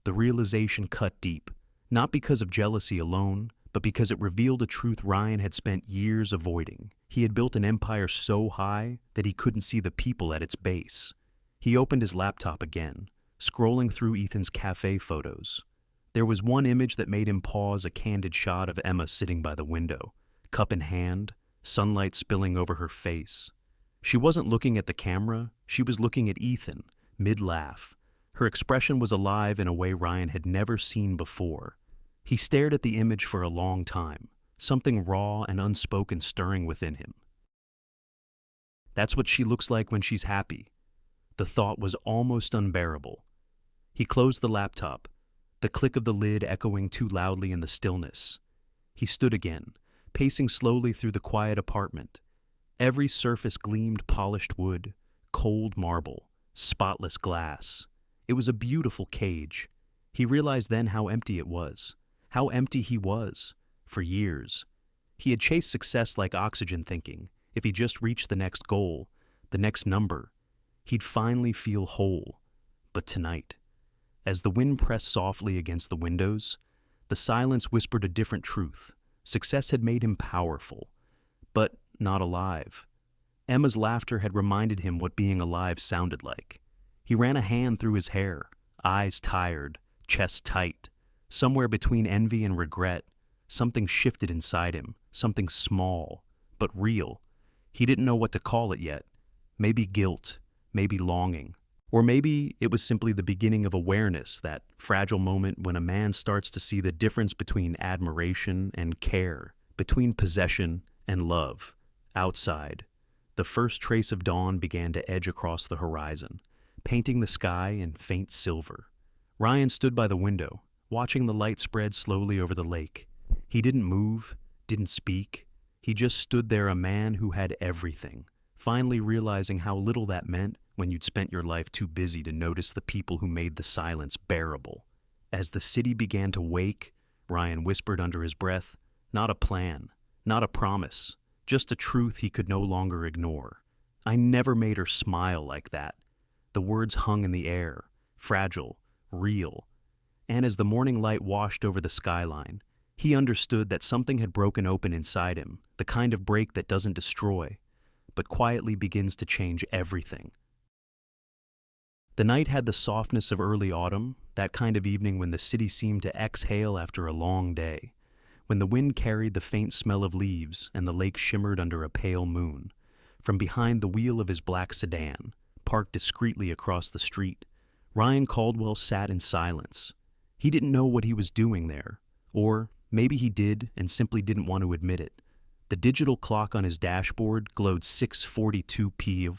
The realization cut deep, not because of jealousy alone, but because it revealed a truth Ryan had spent years avoiding. He had built an empire so high that he couldn't see the people at its base. He opened his laptop again, scrolling through Ethan's cafe photos. There was one image that made him pause, a candid shot of Emma sitting by the window, cup in hand, sunlight spilling over her face. She wasn't looking at the camera, she was looking at Ethan, mid-laugh. Her expression was alive in a way Ryan had never seen before. He stared at the image for a long time, something raw and unspoken stirring within him. That's what she looks like when she's happy. The thought was almost unbearable. He closed the laptop, the click of the lid echoing too loudly in the stillness. He stood again, pacing slowly through the quiet apartment. Every surface gleamed polished wood, cold marble, spotless glass. It was a beautiful cage. He realized then how empty it was, how empty he was, for years. He had chased success like oxygen, thinking, if he just reached the next goal, the next number, he'd finally feel whole. But tonight, as the wind pressed softly against the windows, the silence whispered a different truth. Success had made him powerful, but not alive. Emma's laughter had reminded him what being alive sounded like. He ran a hand through his hair, eyes tired, chest tight. Somewhere between envy and regret, something shifted inside him, something small, but real. He didn't know what to call it yet. Maybe guilt, maybe longing. Or maybe it was simply the beginning of awareness, that fragile moment when a man starts to see the difference between admiration and care, between possession and love. Outside, the first trace of dawn began to edge across the horizon, painting the sky in faint silver. Ryan stood by the window, watching the light spread slowly over the lake. He didn't move, didn't speak. He just stood there, a man who had everything, finally realizing how little that meant when you'd spent your life too busy to notice the people who made the silence bearable. As the city began to wake, Ryan whispered under his breath, not a plan, not a promise, just a truth he could no longer ignore. I never made her smile like that. The words hung in the air, fragile, real. And as the morning light washed over the skyline, he understood that something had broken open inside him, the kind of break that doesn't destroy, but quietly begins to change everything. The night had the softness of early autumn, that kind of evening when the city seemed to exhale after a long day, when the wind carried the faint smell of leaves and the lake shimmered under a pale moon. From behind the wheel of his black sedan, parked discreetly across the street, Ryan Caldwell sat in silence. He didn't know what he was doing there, or maybe he did and simply didn't want to admit it. The digital clock on his dashboard glowed 6:42 p.m.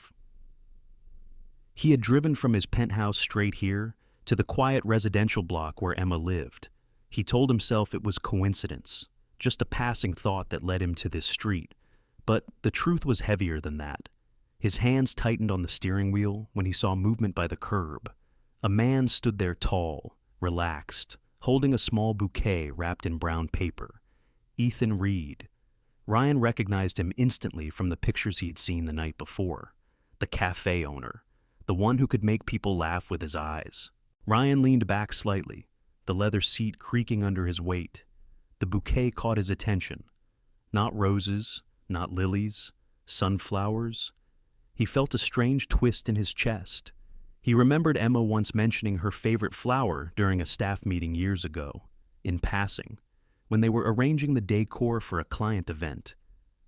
He had driven from his penthouse straight here to the quiet residential block where Emma lived. He told himself it was coincidence, just a passing thought that led him to this street. But the truth was heavier than that. His hands tightened on the steering wheel when he saw movement by the curb. A man stood there tall, relaxed, holding a small bouquet wrapped in brown paper. Ethan Reed. Ryan recognized him instantly from the pictures he had seen the night before. The cafe owner, the one who could make people laugh with his eyes. Ryan leaned back slightly, the leather seat creaking under his weight. The bouquet caught his attention. Not roses, not lilies, sunflowers. He felt a strange twist in his chest. He remembered Emma once mentioning her favorite flower during a staff meeting years ago, in passing, when they were arranging the decor for a client event.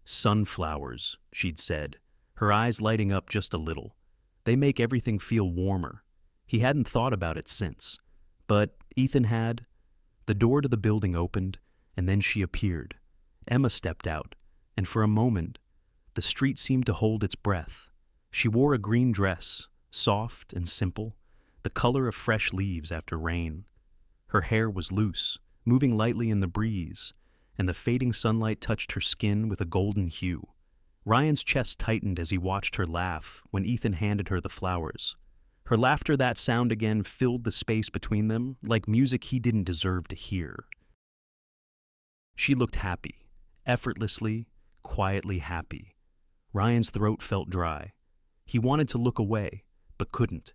Sunflowers, she'd said, her eyes lighting up just a little. They make everything feel warmer. He hadn't thought about it since. But Ethan had. The door to the building opened, and then she appeared. Emma stepped out, and for a moment, the street seemed to hold its breath. She wore a green dress, soft and simple, the color of fresh leaves after rain. Her hair was loose, moving lightly in the breeze, and the fading sunlight touched her skin with a golden hue. Ryan's chest tightened as he watched her laugh when Ethan handed her the flowers. Her laughter, that sound again, filled the space between them like music he didn't deserve to hear. She looked happy, effortlessly, quietly happy. Ryan's throat felt dry. He wanted to look away, but couldn't.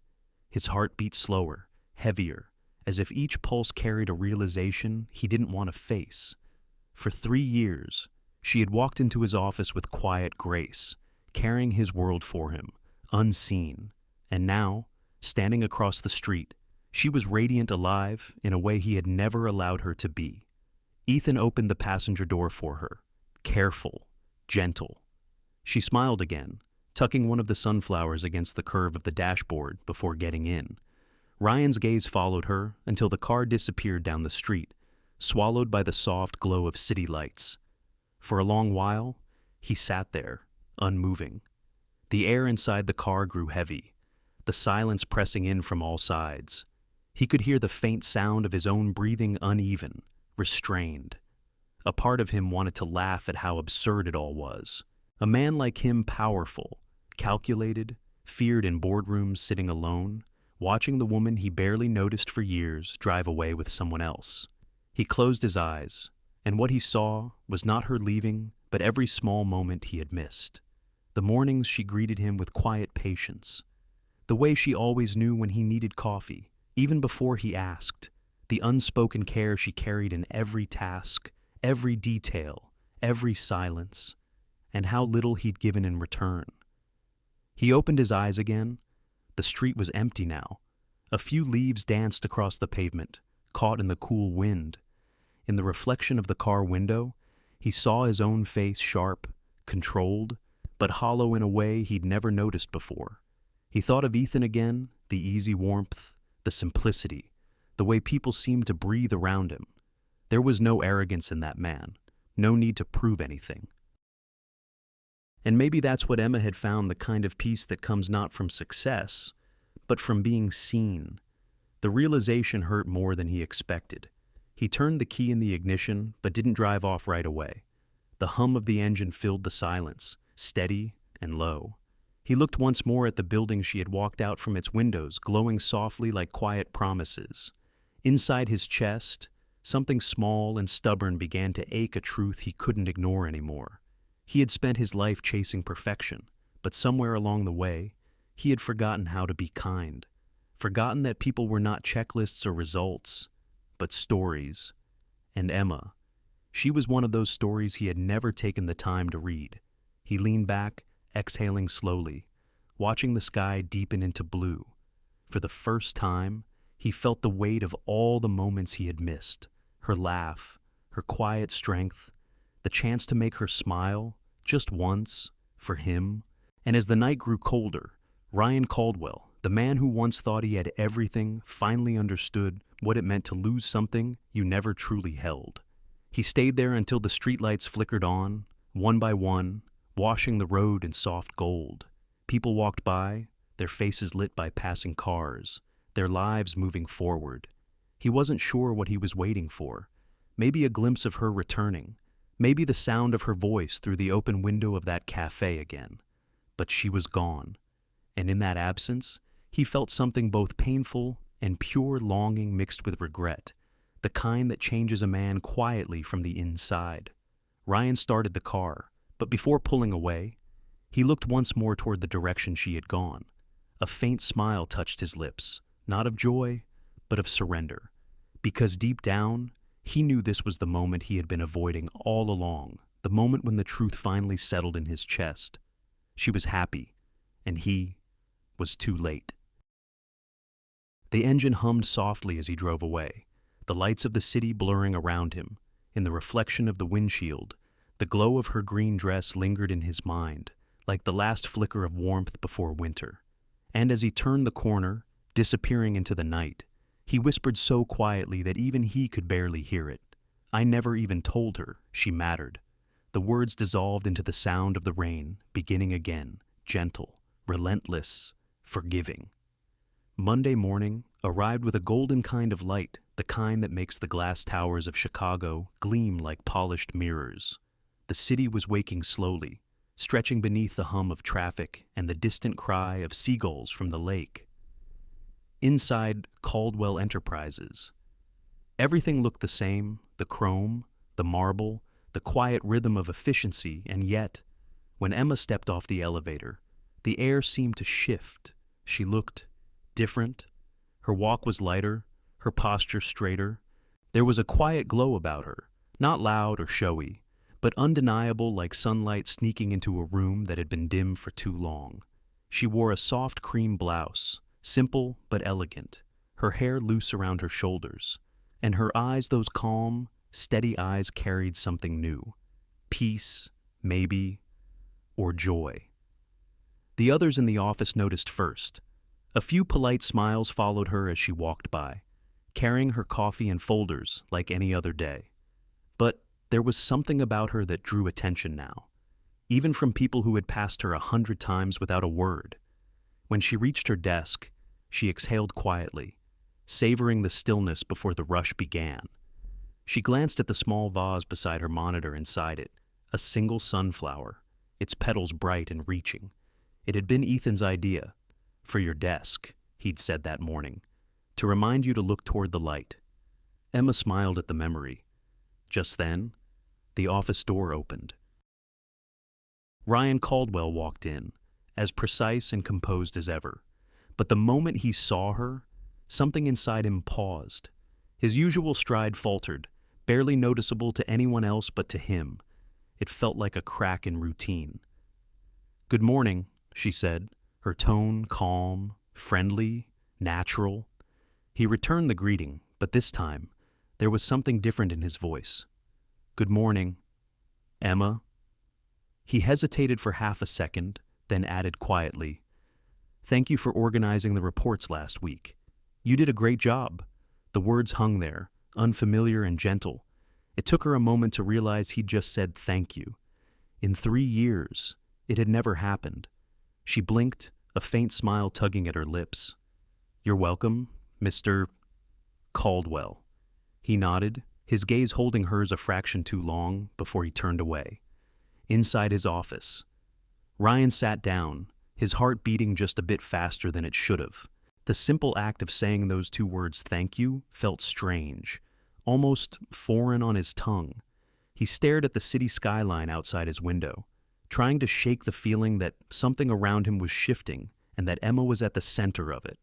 His heart beat slower, heavier, as if each pulse carried a realization he didn't want to face. For 3 years, she had walked into his office with quiet grace, carrying his world for him, unseen. And now, standing across the street, she was radiant, alive in a way he had never allowed her to be. Ethan opened the passenger door for her, careful, gentle. She smiled again, tucking one of the sunflowers against the curve of the dashboard before getting in. Ryan's gaze followed her until the car disappeared down the street, swallowed by the soft glow of city lights. For a long while, he sat there, unmoving. The air inside the car grew heavy, the silence pressing in from all sides. He could hear the faint sound of his own breathing, uneven, restrained. A part of him wanted to laugh at how absurd it all was. A man like him, powerful, calculated, feared in boardrooms, sitting alone, watching the woman he barely noticed for years drive away with someone else. He closed his eyes, and what he saw was not her leaving, but every small moment he had missed. The mornings she greeted him with quiet patience. The way she always knew when he needed coffee, even before he asked. The unspoken care she carried in every task, every detail, every silence, and how little he'd given in return. He opened his eyes again. The street was empty now. A few leaves danced across the pavement, caught in the cool wind. In the reflection of the car window, he saw his own face, sharp, controlled, but hollow in a way he'd never noticed before. He thought of Ethan again, the easy warmth, the simplicity, the way people seemed to breathe around him. There was no arrogance in that man, no need to prove anything. And maybe that's what Emma had found, the kind of peace that comes not from success, but from being seen. The realization hurt more than he expected. He turned the key in the ignition, but didn't drive off right away. The hum of the engine filled the silence, steady and low. He looked once more at the building she had walked out from its windows, glowing softly like quiet promises. Inside his chest, something small and stubborn began to ache, a truth he couldn't ignore anymore. He had spent his life chasing perfection, but somewhere along the way, he had forgotten how to be kind, forgotten that people were not checklists or results, but stories. And Emma, she was one of those stories he had never taken the time to read. He leaned back, exhaling slowly, watching the sky deepen into blue. For the first time, he felt the weight of all the moments he had missed, her laugh, her quiet strength, the chance to make her smile, just once, for him. And as the night grew colder, Ryan Caldwell, the man who once thought he had everything, finally understood what it meant to lose something you never truly held. He stayed there until the streetlights flickered on, one by one, washing the road in soft gold. People walked by, their faces lit by passing cars, their lives moving forward. He wasn't sure what he was waiting for. Maybe a glimpse of her returning, maybe the sound of her voice through the open window of that cafe again. But she was gone, and in that absence, he felt something both painful and pure longing mixed with regret, the kind that changes a man quietly from the inside. Ryan started the car, but before pulling away, he looked once more toward the direction she had gone. A faint smile touched his lips, not of joy, but of surrender, because deep down, he knew this was the moment he had been avoiding all along, the moment when the truth finally settled in his chest. She was happy, and he was too late. The engine hummed softly as he drove away, the lights of the city blurring around him. In the reflection of the windshield, the glow of her green dress lingered in his mind, like the last flicker of warmth before winter. And as he turned the corner, disappearing into the night. He whispered so quietly that even he could barely hear it. I never even told her she mattered. The words dissolved into the sound of the rain, beginning again, gentle, relentless, forgiving. Monday morning arrived with a golden kind of light, the kind that makes the glass towers of Chicago gleam like polished mirrors. The city was waking slowly, stretching beneath the hum of traffic and the distant cry of seagulls from the lake. Inside Caldwell Enterprises, everything looked the same, the chrome, the marble, the quiet rhythm of efficiency, and yet, when Emma stepped off the elevator, the air seemed to shift. She looked different. Her walk was lighter, her posture straighter. There was a quiet glow about her, not loud or showy, but undeniable, like sunlight sneaking into a room that had been dim for too long. She wore a soft cream blouse, simple but elegant, her hair loose around her shoulders, and her eyes, those calm, steady eyes, carried something new. Peace, maybe, or joy. The others in the office noticed first. A few polite smiles followed her as she walked by, carrying her coffee and folders like any other day. But there was something about her that drew attention now, even from people who had passed her 100 times without a word. When she reached her desk, she exhaled quietly, savoring the stillness before the rush began. She glanced at the small vase beside her monitor. Inside it, a single sunflower, its petals bright and reaching. It had been Ethan's idea. For your desk, he'd said that morning, to remind you to look toward the light. Emma smiled at the memory. Just then, the office door opened. Ryan Caldwell walked in, as precise and composed as ever. But the moment he saw her, something inside him paused. His usual stride faltered, barely noticeable to anyone else but to him. It felt like a crack in routine. "Good morning," she said, her tone calm, friendly, natural. He returned the greeting, but this time, there was something different in his voice. "Good morning, Emma." He hesitated for half a second, then added quietly, "Thank you for organizing the reports last week. You did a great job." The words hung there, unfamiliar and gentle. It took her a moment to realize he'd just said thank you. In 3 years, it had never happened. She blinked, a faint smile tugging at her lips. "You're welcome, Mr. Caldwell." He nodded, his gaze holding hers a fraction too long before he turned away. Inside his office, Ryan sat down, his heart beating just a bit faster than it should have. The simple act of saying those 2 words, "thank you," felt strange, almost foreign on his tongue. He stared at the city skyline outside his window, trying to shake the feeling that something around him was shifting and that Emma was at the center of it.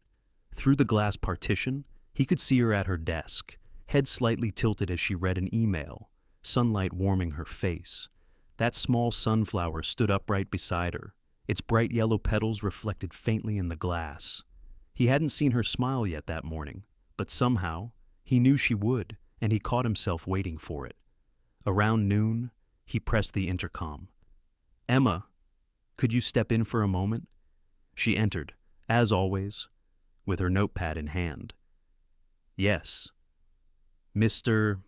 Through the glass partition, he could see her at her desk, head slightly tilted as she read an email, sunlight warming her face. That small sunflower stood upright beside her, its bright yellow petals reflected faintly in the glass. He hadn't seen her smile yet that morning, but somehow, he knew she would, and he caught himself waiting for it. Around noon, he pressed the intercom. "Emma, could you step in for a moment?" She entered, as always, with her notepad in hand. "Yes, Mr.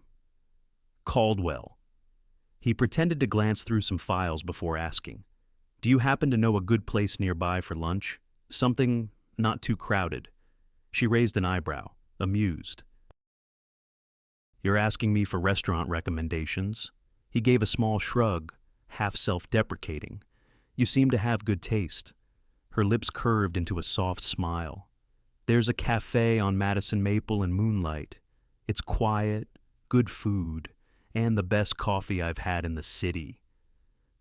Caldwell." He pretended to glance through some files before asking, "Do you happen to know a good place nearby for lunch? Something not too crowded?" She raised an eyebrow, amused. "You're asking me for restaurant recommendations?" He gave a small shrug, half self-deprecating. "You seem to have good taste." Her lips curved into a soft smile. "There's a cafe on Madison Maple and Moonlight. It's quiet, good food, and the best coffee I've had in the city."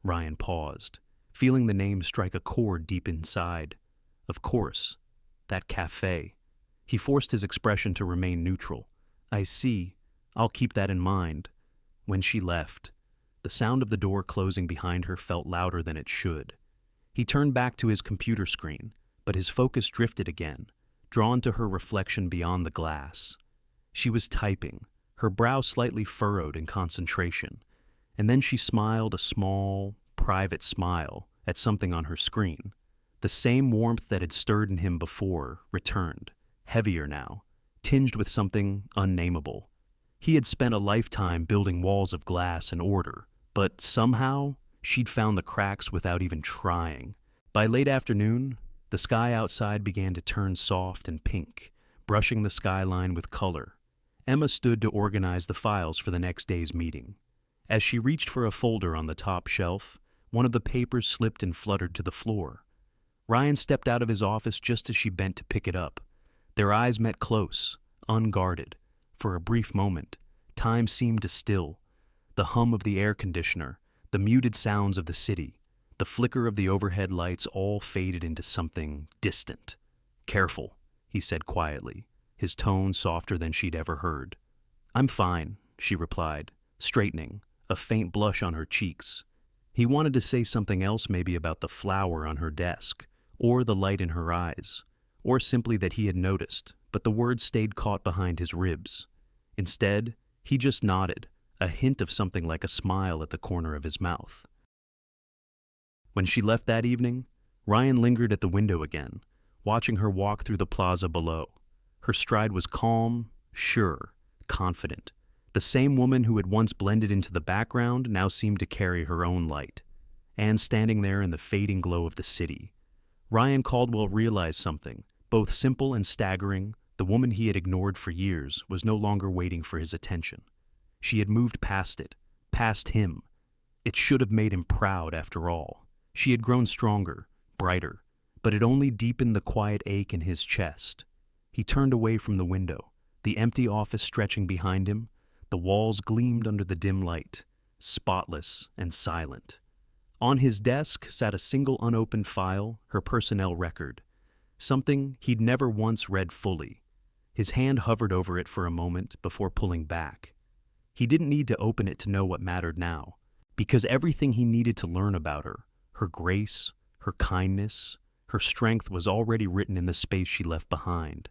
Ryan paused, feeling the name strike a chord deep inside. Of course, that cafe. He forced his expression to remain neutral. "I see. I'll keep that in mind." When she left, the sound of the door closing behind her felt louder than it should. He turned back to his computer screen, but his focus drifted again, drawn to her reflection beyond the glass. She was typing, her brow slightly furrowed in concentration, and then she smiled a small, private smile at something on her screen. The same warmth that had stirred in him before returned, heavier now, tinged with something unnameable. He had spent a lifetime building walls of glass and order, but somehow she'd found the cracks without even trying. By late afternoon, the sky outside began to turn soft and pink, brushing the skyline with color. Emma stood to organize the files for the next day's meeting. As she reached for a folder on the top shelf, one of the papers slipped and fluttered to the floor. Ryan stepped out of his office just as she bent to pick it up. Their eyes met close, unguarded. For a brief moment, time seemed to still. The hum of the air conditioner, the muted sounds of the city, the flicker of the overhead lights all faded into something distant. "Careful," he said quietly, his tone softer than she'd ever heard. "I'm fine," she replied, straightening, a faint blush on her cheeks. He wanted to say something else, maybe about the flower on her desk, or the light in her eyes, or simply that he had noticed, but the words stayed caught behind his ribs. Instead, he just nodded, a hint of something like a smile at the corner of his mouth. When she left that evening, Ryan lingered at the window again, watching her walk through the plaza below. Her stride was calm, sure, confident. The same woman who had once blended into the background now seemed to carry her own light. And standing there in the fading glow of the city, Ryan Caldwell realized something, both simple and staggering. The woman he had ignored for years was no longer waiting for his attention. She had moved past it, past him. It should have made him proud, after all. She had grown stronger, brighter, but it only deepened the quiet ache in his chest. He turned away from the window, the empty office stretching behind him. The walls gleamed under the dim light, spotless and silent. On his desk sat a single unopened file, her personnel record, something he'd never once read fully. His hand hovered over it for a moment before pulling back. He didn't need to open it to know what mattered now, because everything he needed to learn about her grace, her kindness, her strength was already written in the space she left behind.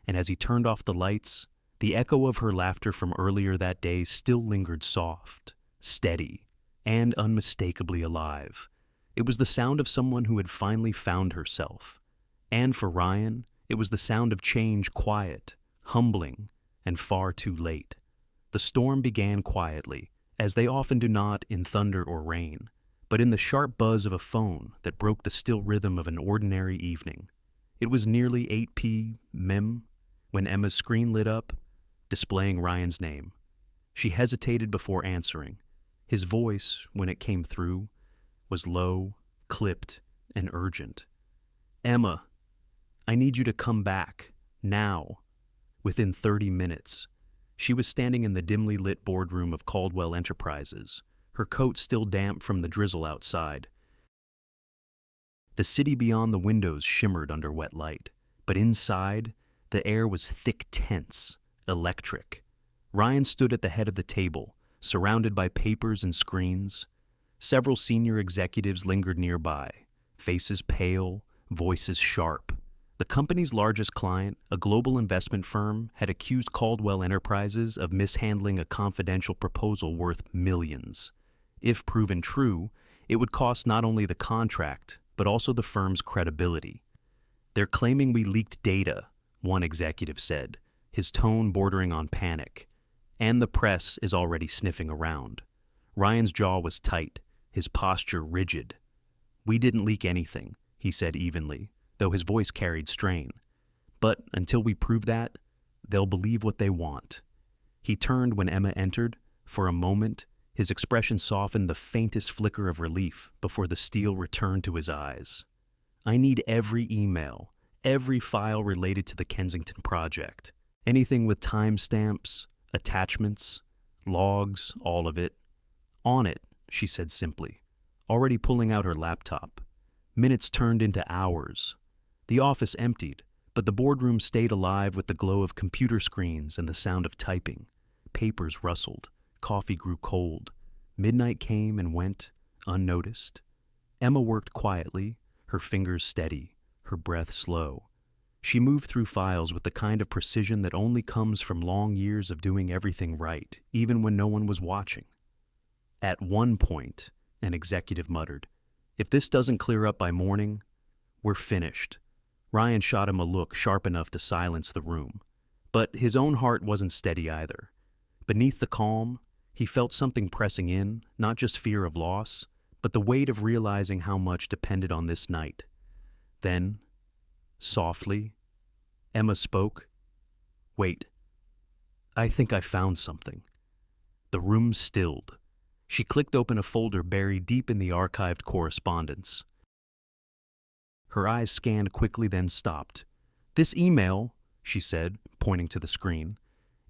And as he turned off the lights, the echo of her laughter from earlier that day still lingered soft, steady, and unmistakably alive. It was the sound of someone who had finally found herself. And for Ryan, it was the sound of change, quiet, humbling, and far too late. The storm began quietly, as they often do not in thunder or rain, but in the sharp buzz of a phone that broke the still rhythm of an ordinary evening. It was nearly 8 p.m. when Emma's screen lit up, displaying Ryan's name. She hesitated before answering. His voice, when it came through, was low, clipped, and urgent. "Emma, I need you to come back, now, within 30 minutes. She was standing in the dimly lit boardroom of Caldwell Enterprises, her coat still damp from the drizzle outside. The city beyond the windows shimmered under wet light, but inside, the air was thick, tense, electric. Ryan stood at the head of the table, surrounded by papers and screens. Several senior executives lingered nearby, faces pale, voices sharp. The company's largest client, a global investment firm, had accused Caldwell Enterprises of mishandling a confidential proposal worth millions. If proven true, it would cost not only the contract, but also the firm's credibility. "They're claiming we leaked data," one executive said, his tone bordering on panic. "And the press is already sniffing around." Ryan's jaw was tight, his posture rigid. "We didn't leak anything," he said evenly, though his voice carried strain. "But until we prove that, they'll believe what they want." He turned when Emma entered. For a moment, his expression softened the faintest flicker of relief before the steel returned to his eyes. "I need every email, every file related to the Kensington project. Anything with timestamps, attachments, logs, all of it." "On it," she said simply, already pulling out her laptop. Minutes turned into hours. The office emptied, but the boardroom stayed alive with the glow of computer screens and the sound of typing. Papers rustled. Coffee grew cold. Midnight came and went, unnoticed. Emma worked quietly, her fingers steady, her breath slow. She moved through files with the kind of precision that only comes from long years of doing everything right, even when no one was watching. At one point, an executive muttered, "If this doesn't clear up by morning, we're finished." Ryan shot him a look sharp enough to silence the room. But his own heart wasn't steady either. Beneath the calm, he felt something pressing in, not just fear of loss, but the weight of realizing how much depended on this night. Then, softly, Emma spoke. "Wait, I think I found something." The room stilled. She clicked open a folder buried deep in the archived correspondence. Her eyes scanned quickly, then stopped. "This email," she said, pointing to the screen,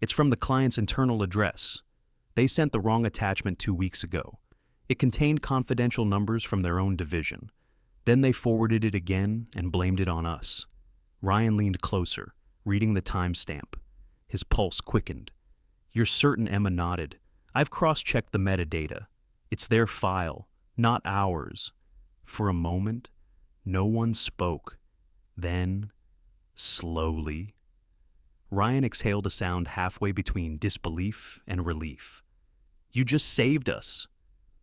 "it's from the client's internal address. They sent the wrong attachment 2 weeks ago. It contained confidential numbers from their own division. Then they forwarded it again and blamed it on us." Ryan leaned closer, reading the timestamp. His pulse quickened. "You're certain?" Emma nodded. "I've cross-checked the metadata. It's their file, not ours." For a moment, no one spoke. Then, slowly, Ryan exhaled a sound halfway between disbelief and relief. "You just saved us."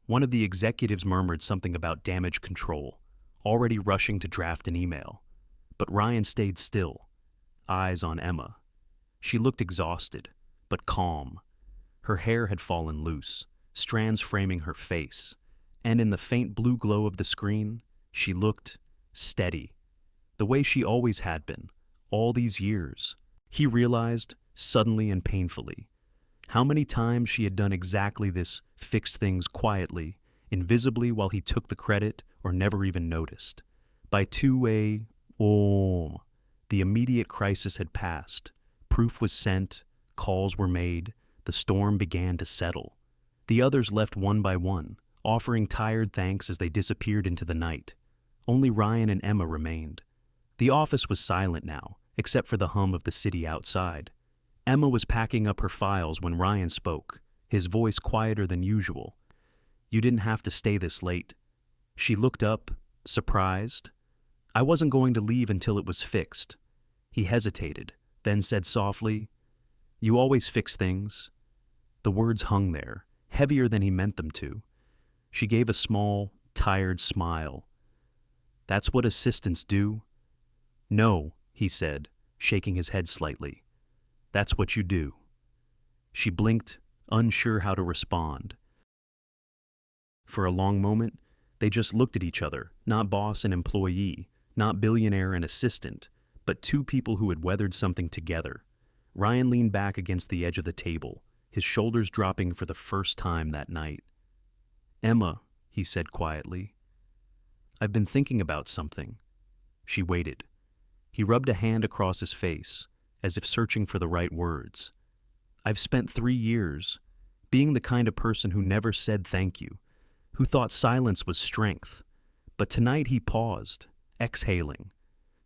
One of the executives murmured something about damage control, already rushing to draft an email. But Ryan stayed still, eyes on Emma. She looked exhausted, but calm. Her hair had fallen loose, strands framing her face, and in the faint blue glow of the screen, she looked steady, the way she always had been, all these years. He realized, suddenly and painfully, how many times she had done exactly this, fixed things quietly, invisibly while he took the credit or never even noticed. By 2 a.m., the immediate crisis had passed. Proof was sent, calls were made, the storm began to settle. The others left one by one, offering tired thanks as they disappeared into the night. Only Ryan and Emma remained. The office was silent now, except for the hum of the city outside. Emma was packing up her files when Ryan spoke, his voice quieter than usual. "You didn't have to stay this late." She looked up, surprised. "I wasn't going to leave until it was fixed." He hesitated, then said softly, "You always fix things." The words hung there, heavier than he meant them to. She gave a small, tired smile. "That's what assistants do?" "No," he said, shaking his head slightly. "That's what you do." She blinked, unsure how to respond. For a long moment, they just looked at each other, not boss and employee, not billionaire and assistant, but two people who had weathered something together. Ryan leaned back against the edge of the table, his shoulders dropping for the first time that night. "Emma," he said quietly, "I've been thinking about something." She waited. He rubbed a hand across his face, as if searching for the right words. "I've spent 3 years being the kind of person who never said thank you, who thought silence was strength. But tonight," he paused, exhaling.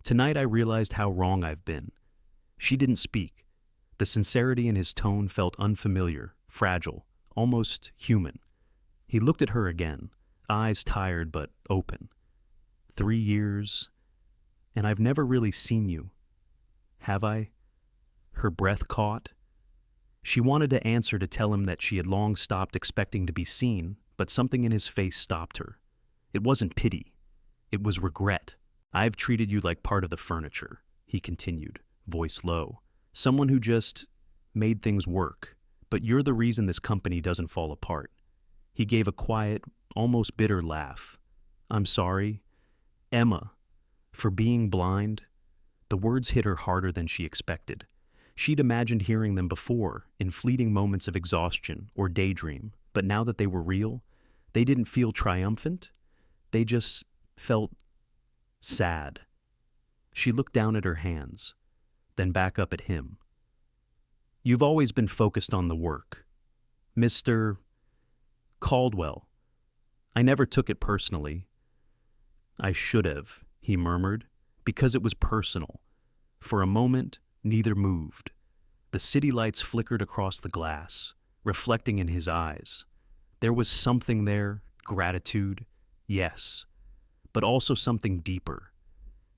"Tonight I realized how wrong I've been." She didn't speak. The sincerity in his tone felt unfamiliar, fragile, almost human. He looked at her again, eyes tired but open. 3 years, and I've never really seen you. Have I?" Her breath caught. She wanted to answer, to tell him that she had long stopped expecting to be seen, but something in his face stopped her. It wasn't pity. It was regret. "I've treated you like part of the furniture," he continued, voice low. "Someone who just made things work. But you're the reason this company doesn't fall apart." He gave a quiet, almost bitter laugh. "I'm sorry, Emma, for being blind." The words hit her harder than she expected. She'd imagined hearing them before, in fleeting moments of exhaustion or daydream, but now that they were real, they didn't feel triumphant. They just felt sad. She looked down at her hands, then back up at him. "You've always been focused on the work. Mr. Caldwell. I never took it personally." "I should have," he murmured, "because it was personal." For a moment, neither moved. The city lights flickered across the glass, reflecting in his eyes. There was something there, gratitude, yes, but also something deeper.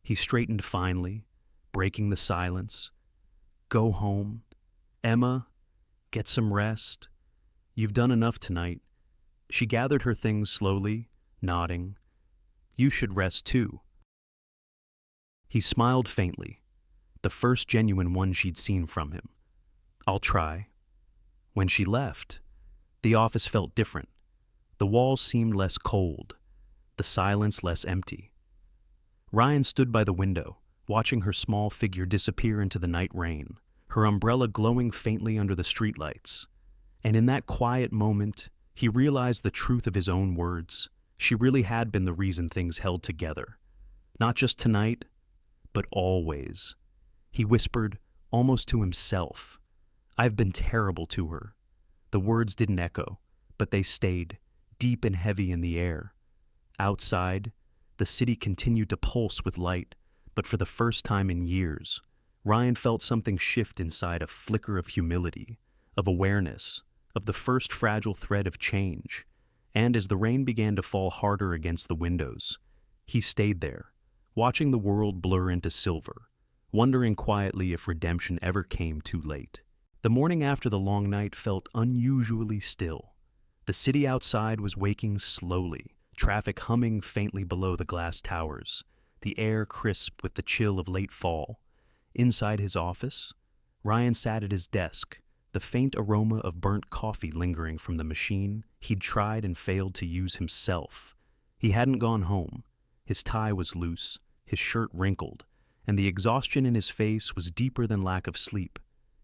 He straightened finally, breaking the silence. "Go home. Emma, get some rest. You've done enough tonight." She gathered her things slowly, nodding. "You should rest too." He smiled faintly, the first genuine one she'd seen from him. "I'll try." When she left, the office felt different. The walls seemed less cold, the silence less empty. Ryan stood by the window, watching her small figure disappear into the night rain, her umbrella glowing faintly under the streetlights. And in that quiet moment, he realized the truth of his own words. She really had been the reason things held together. Not just tonight, but always. He whispered, almost to himself, "I've been terrible to her." The words didn't echo, but they stayed, deep and heavy in the air. Outside, the city continued to pulse with light, but for the first time in years, Ryan felt something shift inside, a flicker of humility, of awareness, of the first fragile thread of change. And as the rain began to fall harder against the windows, he stayed there, watching the world blur into silver, wondering quietly if redemption ever came too late. The morning after the long night felt unusually still. The city outside was waking slowly, traffic humming faintly below the glass towers, the air crisp with the chill of late fall. Inside his office, Ryan sat at his desk, the faint aroma of burnt coffee lingering from the machine he'd tried and failed to use himself. He hadn't gone home. His tie was loose, his shirt wrinkled, and the exhaustion in his face was deeper than lack of sleep.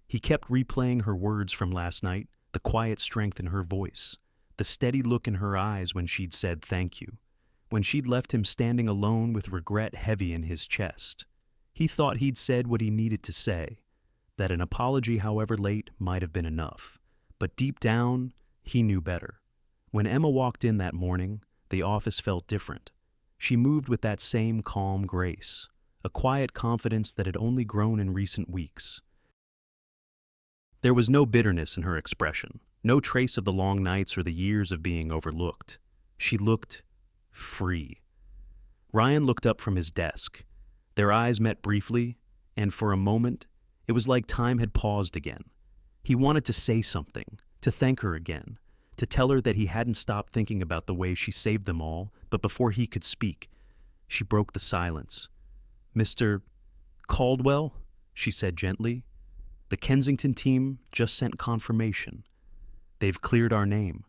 He kept replaying her words from last night, the quiet strength in her voice, the steady look in her eyes when she'd said thank you, when she'd left him standing alone with regret heavy in his chest. He thought he'd said what he needed to say, that an apology, however late, might have been enough. But deep down, he knew better. When Emma walked in that morning, the office felt different. She moved with that same calm grace, a quiet confidence that had only grown in recent weeks. There was no bitterness in her expression, no trace of the long nights or the years of being overlooked. She looked free. Ryan looked up from his desk. Their eyes met briefly, and for a moment, it was like time had paused again. He wanted to say something, to thank her again, to tell her that he hadn't stopped thinking about the way she saved them all, but before he could speak, she broke the silence. "Mr. Caldwell," she said gently, "the Kensington team just sent confirmation. They've cleared our name."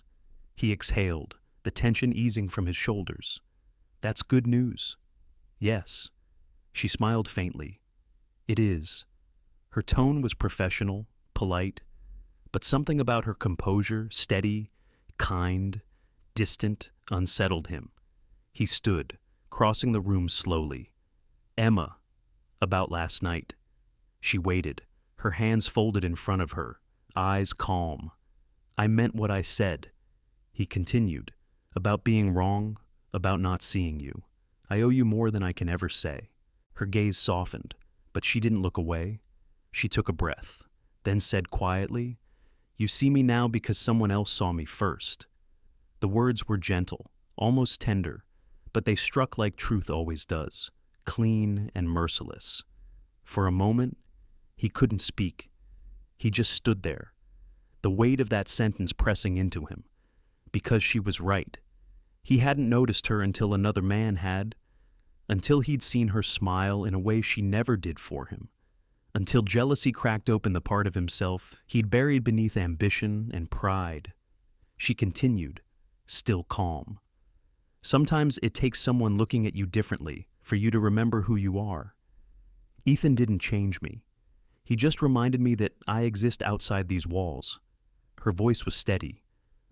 He exhaled, the tension easing from his shoulders. "That's good news." "Yes." She smiled faintly. "It is." Her tone was professional, polite, but something about her composure, steady, kind, distant, unsettled him. He stood, crossing the room slowly. "Emma, about last night." She waited, her hands folded in front of her, eyes calm. "I meant what I said." He continued, "About being wrong, about not seeing you. I owe you more than I can ever say." Her gaze softened, but she didn't look away. She took a breath, then said quietly, "You see me now because someone else saw me first." The words were gentle, almost tender, but they struck like truth always does, clean and merciless. For a moment, he couldn't speak. He just stood there, the weight of that sentence pressing into him. Because she was right. He hadn't noticed her until another man had, until he'd seen her smile in a way she never did for him, until jealousy cracked open the part of himself he'd buried beneath ambition and pride. She continued, still calm. "Sometimes it takes someone looking at you differently for you to remember who you are. Ethan didn't change me. He just reminded me that I exist outside these walls." Her voice was steady,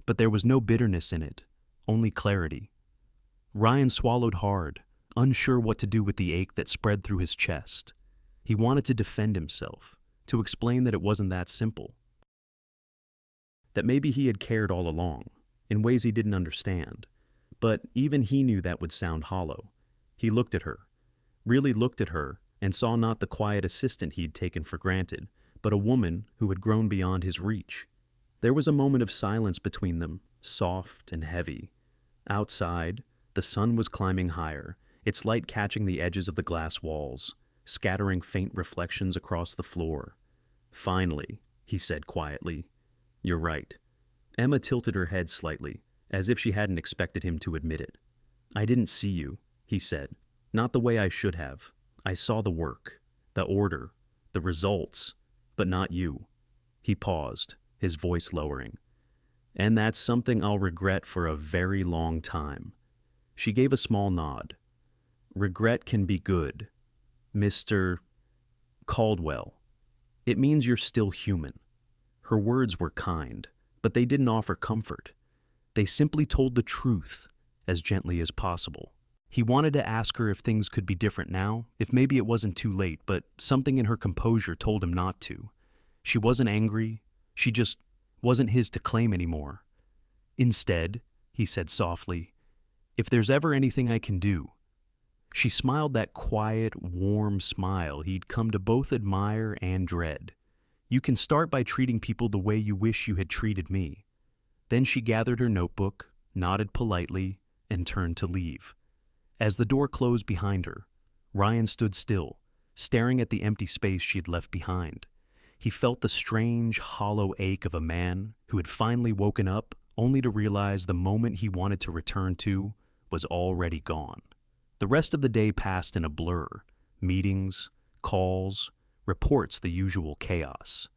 but there was no bitterness in it, only clarity. Ryan swallowed hard, unsure what to do with the ache that spread through his chest. He wanted to defend himself, to explain that it wasn't that simple, that maybe he had cared all along, in ways he didn't understand. But even he knew that would sound hollow. He looked at her, really looked at her, and saw not the quiet assistant he'd taken for granted, but a woman who had grown beyond his reach. There was a moment of silence between them, soft and heavy. Outside, the sun was climbing higher, its light catching the edges of the glass walls, scattering faint reflections across the floor. "Finally," he said quietly, "you're right." Emma tilted her head slightly, as if she hadn't expected him to admit it. "I didn't see you," he said. "Not the way I should have. I saw the work, the order, the results, but not you. He paused, his voice lowering. And that's something I'll regret for a very long time. She gave a small nod. Regret can be good, Mr. Caldwell. It means you're still human. Her words were kind, but they didn't offer comfort. They simply told the truth as gently as possible. He wanted to ask her if things could be different now, if maybe it wasn't too late, but something in her composure told him not to. She wasn't angry, she just wasn't his to claim anymore. Instead, he said softly, if there's ever anything I can do. She smiled that quiet, warm smile he'd come to both admire and dread. You can start by treating people the way you wish you had treated me. Then she gathered her notebook, nodded politely, and turned to leave. As the door closed behind her, Ryan stood still, staring at the empty space she'd left behind. He felt the strange, hollow ache of a man who had finally woken up only to realize the moment he wanted to return to was already gone. The rest of the day passed in a blur. Meetings, calls, reports, the usual chaos.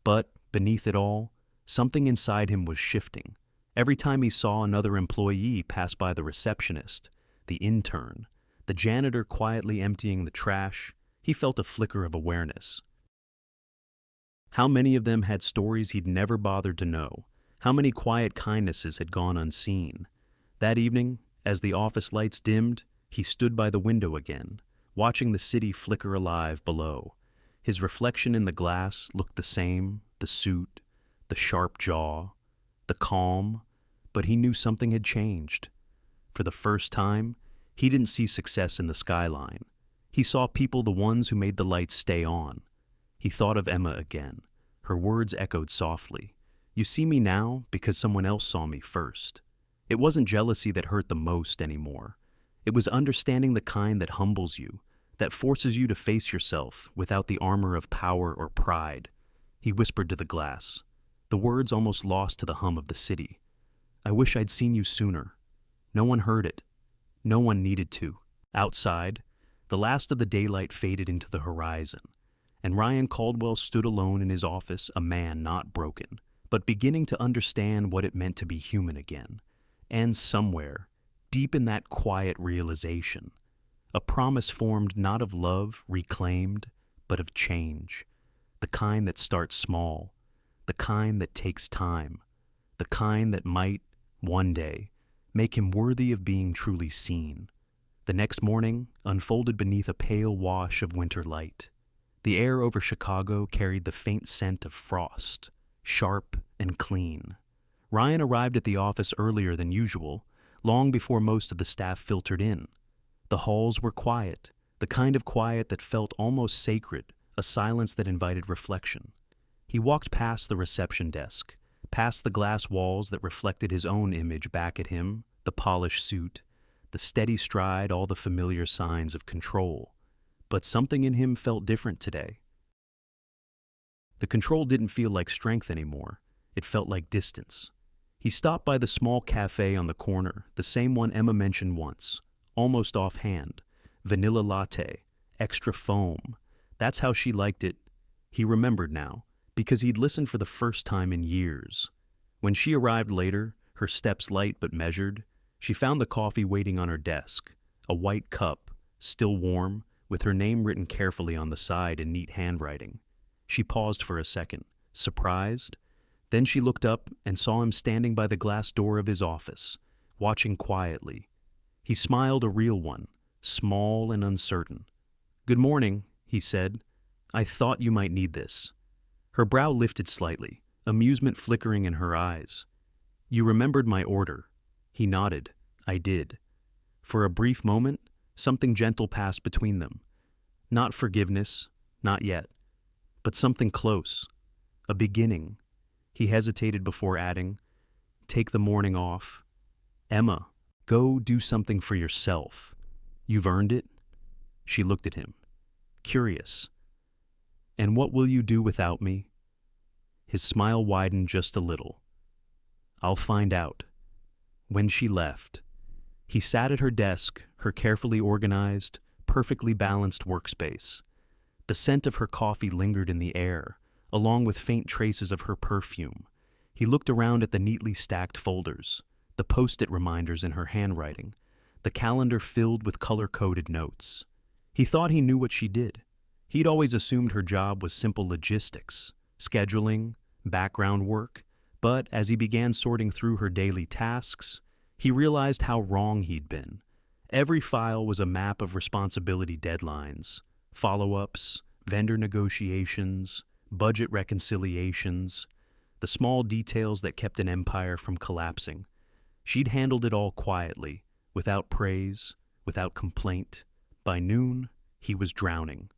But beneath it all, something inside him was shifting. Every time he saw another employee pass by the receptionist, the intern, the janitor quietly emptying the trash, he felt a flicker of awareness. How many of them had stories he'd never bothered to know? How many quiet kindnesses had gone unseen? That evening, as the office lights dimmed, he stood by the window again, watching the city flicker alive below. His reflection in the glass looked the same, the suit, the sharp jaw, the calm, but he knew something had changed. For the first time, he didn't see success in the skyline. He saw people, the ones who made the lights stay on. He thought of Emma again. Her words echoed softly. You see me now because someone else saw me first. It wasn't jealousy that hurt the most anymore. It was understanding the kind that humbles you, that forces you to face yourself without the armor of power or pride. He whispered to the glass, the words almost lost to the hum of the city. I wish I'd seen you sooner. No one heard it. No one needed to. Outside, the last of the daylight faded into the horizon, and Ryan Caldwell stood alone in his office, a man not broken, but beginning to understand what it meant to be human again. And somewhere, deep in that quiet realization, a promise formed not of love reclaimed, but of change, the kind that starts small, the kind that takes time, the kind that might, one day, make him worthy of being truly seen. The next morning unfolded beneath a pale wash of winter light. The air over Chicago carried the faint scent of frost, sharp and clean. Ryan arrived at the office earlier than usual, long before most of the staff filtered in. The halls were quiet, the kind of quiet that felt almost sacred, a silence that invited reflection. He walked past the reception desk, past the glass walls that reflected his own image back at him, the polished suit, the steady stride, all the familiar signs of control. But something in him felt different today. The control didn't feel like strength anymore. It felt like distance. He stopped by the small cafe on the corner, the same one Emma mentioned once, almost offhand. Vanilla latte, extra foam. That's how she liked it. He remembered now, because he'd listened for the first time in years. When she arrived later, her steps light but measured, she found the coffee waiting on her desk, a white cup, still warm, with her name written carefully on the side in neat handwriting. She paused for a second, surprised. Then she looked up and saw him standing by the glass door of his office, watching quietly. He smiled, a real one, small and uncertain. "Good morning," he said. "I thought you might need this." Her brow lifted slightly, amusement flickering in her eyes. "You remembered my order." He nodded. "I did." For a brief moment, something gentle passed between them. Not forgiveness, not yet, but something close. A beginning. He hesitated before adding, "Take the morning off. Emma, go do something for yourself. You've earned it." She looked at him, curious. "And what will you do without me?" His smile widened just a little. "I'll find out." When she left, he sat at her desk, her carefully organized, perfectly balanced workspace. The scent of her coffee lingered in the air, along with faint traces of her perfume. He looked around at the neatly stacked folders, the post-it reminders in her handwriting, the calendar filled with color-coded notes. He thought he knew what she did. He'd always assumed her job was simple logistics, scheduling, background work, but as he began sorting through her daily tasks, he realized how wrong he'd been. Every file was a map of responsibility deadlines, follow-ups, vendor negotiations, budget reconciliations, the small details that kept an empire from collapsing. She'd handled it all quietly, without praise, without complaint. By noon, he was drowning.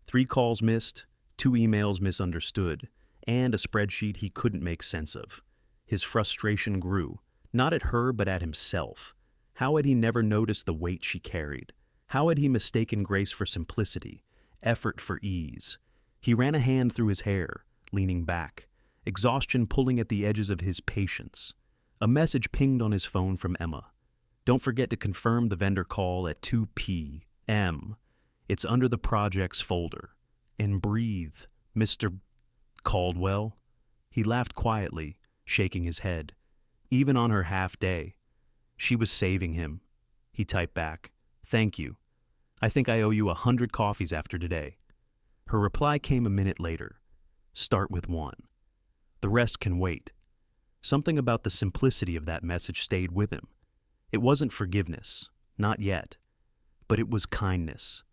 3 calls missed, 2 emails misunderstood, and a spreadsheet he couldn't make sense of. His frustration grew, not at her but at himself. How had he never noticed the weight she carried? How had he mistaken grace for simplicity, effort for ease? He ran a hand through his hair, leaning back, exhaustion pulling at the edges of his patience. A message pinged on his phone from Emma. "Don't forget to confirm the vendor call at 2 p.m. It's under the projects folder. And breathe, Mr. Caldwell." He laughed quietly, shaking his head. Even on her half day, she was saving him. He typed back, "Thank you. I think I owe you 100 coffees after today." Her reply came a minute later. "Start with 1. The rest can wait." Something about the simplicity of that message stayed with him. It wasn't forgiveness, not yet, but it was kindness.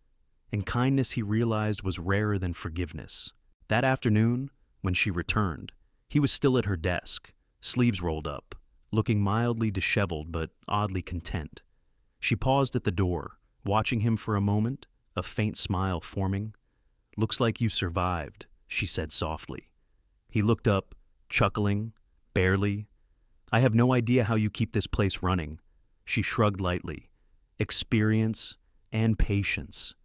And kindness, he realized, was rarer than forgiveness. That afternoon, when she returned, he was still at her desk, sleeves rolled up, looking mildly disheveled but oddly content. She paused at the door, watching him for a moment, a faint smile forming. "Looks like you survived," she said softly. He looked up, chuckling, barely. "I have no idea how you keep this place running." She shrugged lightly. "Experience and patience."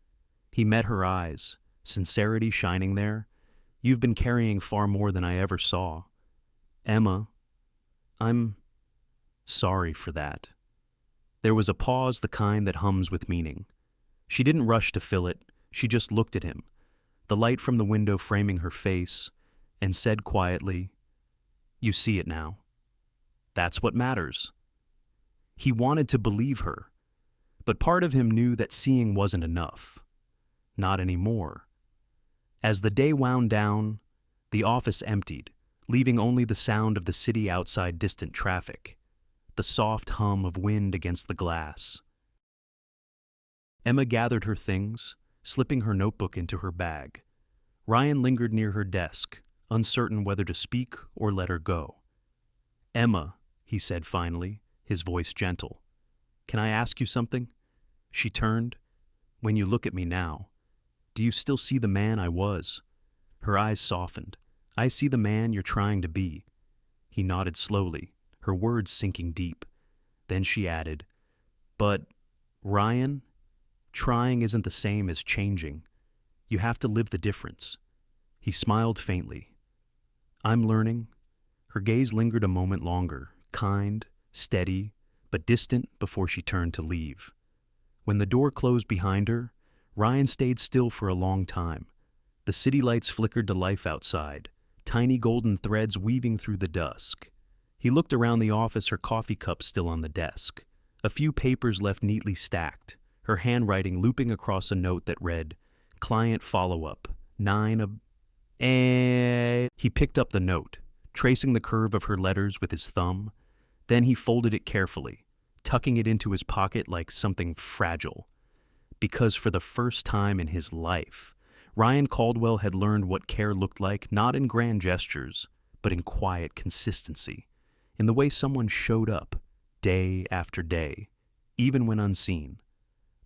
He met her eyes, sincerity shining there. "You've been carrying far more than I ever saw." "Emma, I'm sorry for that." There was a pause, the kind that hums with meaning. She didn't rush to fill it, she just looked at him, the light from the window framing her face, and said quietly, "You see it now. That's what matters." He wanted to believe her, but part of him knew that seeing wasn't enough. Not anymore. As the day wound down, the office emptied, leaving only the sound of the city outside, distant traffic, the soft hum of wind against the glass. Emma gathered her things, slipping her notebook into her bag. Ryan lingered near her desk, uncertain whether to speak or let her go. "Emma," he said finally, his voice gentle, "can I ask you something?" She turned. "When you look at me now, do you still see the man I was?" Her eyes softened. "I see the man you're trying to be." He nodded slowly, her words sinking deep. Then she added, "But, Ryan, trying isn't the same as changing. You have to live the difference." He smiled faintly. "I'm learning." Her gaze lingered a moment longer, kind, steady, but distant before she turned to leave. When the door closed behind her, Ryan stayed still for a long time. The city lights flickered to life outside, tiny golden threads weaving through the dusk. He looked around the office, her coffee cup still on the desk, a few papers left neatly stacked, her handwriting looping across a note that read, "Client follow-up, 9 of..." He picked up the note, tracing the curve of her letters with his thumb. Then he folded it carefully, tucking it into his pocket like something fragile. Because for the first time in his life, Ryan Caldwell had learned what care looked like, not in grand gestures, but in quiet consistency, in the way someone showed up, day after day, even when unseen.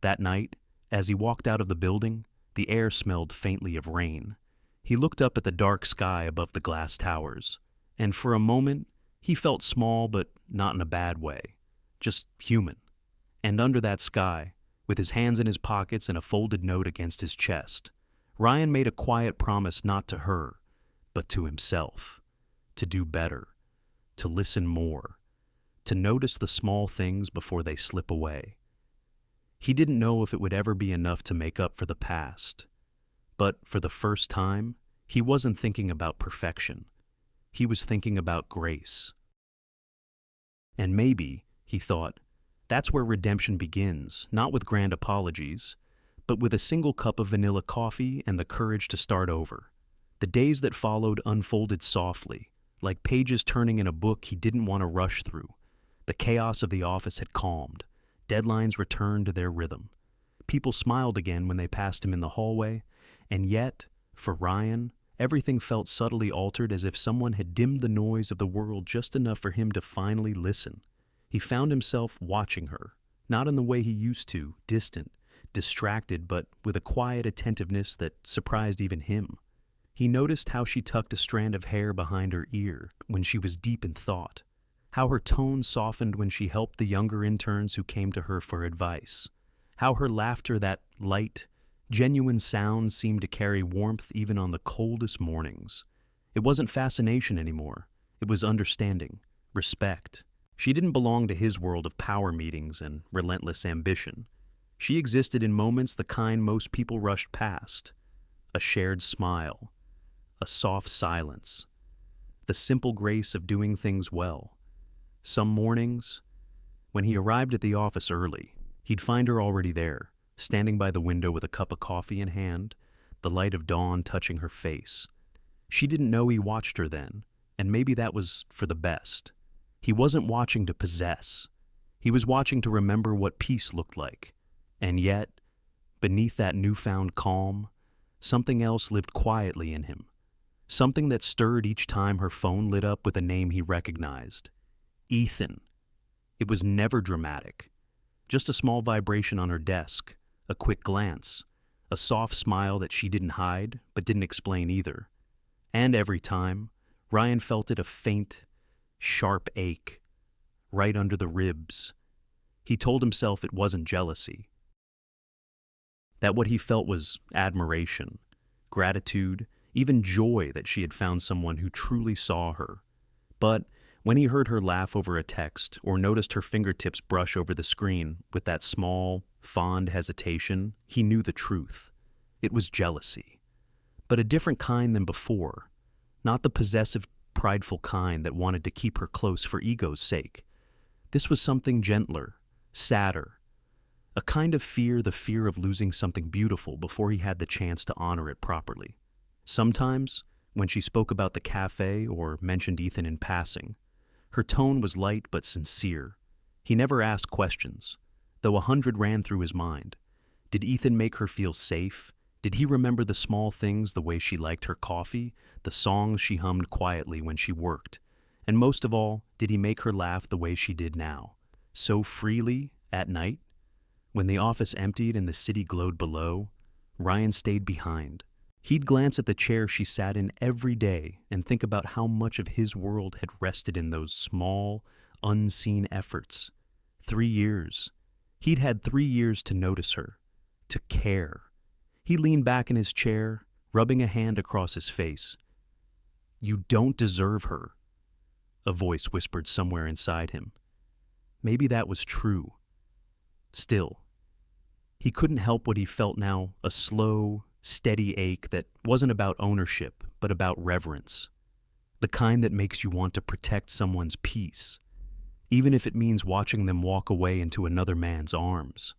That night, as he walked out of the building, the air smelled faintly of rain. He looked up at the dark sky above the glass towers, and for a moment, he felt small but not in a bad way, just human. And under that sky, with his hands in his pockets and a folded note against his chest, Ryan made a quiet promise not to her, but to himself, to do better, to listen more, to notice the small things before they slip away. He didn't know if it would ever be enough to make up for the past. But for the first time, he wasn't thinking about perfection. He was thinking about grace. And maybe, he thought, that's where redemption begins, not with grand apologies, but with a single cup of vanilla coffee and the courage to start over. The days that followed unfolded softly, like pages turning in a book he didn't want to rush through. The chaos of the office had calmed. Deadlines returned to their rhythm. People smiled again when they passed him in the hallway, and yet, for Ryan, everything felt subtly altered, as if someone had dimmed the noise of the world just enough for him to finally listen. He found himself watching her, not in the way he used to, distant, distracted, but with a quiet attentiveness that surprised even him. He noticed how she tucked a strand of hair behind her ear when she was deep in thought, how her tone softened when she helped the younger interns who came to her for advice, how her laughter, that light, genuine sound, seemed to carry warmth even on the coldest mornings. It wasn't fascination anymore. It was understanding, respect. She didn't belong to his world of power meetings and relentless ambition. She existed in moments the kind most people rushed past. A shared smile, a soft silence, the simple grace of doing things well. Some mornings, when he arrived at the office early, he'd find her already there, standing by the window with a cup of coffee in hand, the light of dawn touching her face. She didn't know he watched her then, and maybe that was for the best. He wasn't watching to possess. He was watching to remember what peace looked like. And yet, beneath that newfound calm, something else lived quietly in him. Something that stirred each time her phone lit up with a name he recognized. Ethan. It was never dramatic. Just a small vibration on her desk, a quick glance, a soft smile that she didn't hide but didn't explain either. And every time, Ryan felt it, a faint, sharp ache, right under the ribs. He told himself it wasn't jealousy, that what he felt was admiration, gratitude, even joy that she had found someone who truly saw her. But when he heard her laugh over a text or noticed her fingertips brush over the screen with that small, fond hesitation, he knew the truth. It was jealousy, but a different kind than before, not the possessive, prideful kind that wanted to keep her close for ego's sake. This was something gentler, sadder, a kind of fear, the fear of losing something beautiful before he had the chance to honor it properly. Sometimes, when she spoke about the cafe or mentioned Ethan in passing, her tone was light but sincere. He never asked questions, though 100 ran through his mind. Did Ethan make her feel safe? Did he remember the small things, the way she liked her coffee, the songs she hummed quietly when she worked? And most of all, did he make her laugh the way she did now, so freely, at night? When the office emptied and the city glowed below, Ryan stayed behind. He'd glance at the chair she sat in every day and think about how much of his world had rested in those small, unseen efforts. 3 years. He'd had 3 years to notice her, to care. He leaned back in his chair, rubbing a hand across his face. "You don't deserve her," a voice whispered somewhere inside him. Maybe that was true. Still, he couldn't help what he felt now, a slow, steady ache that wasn't about ownership, but about reverence. The kind that makes you want to protect someone's peace, even if it means watching them walk away into another man's arms.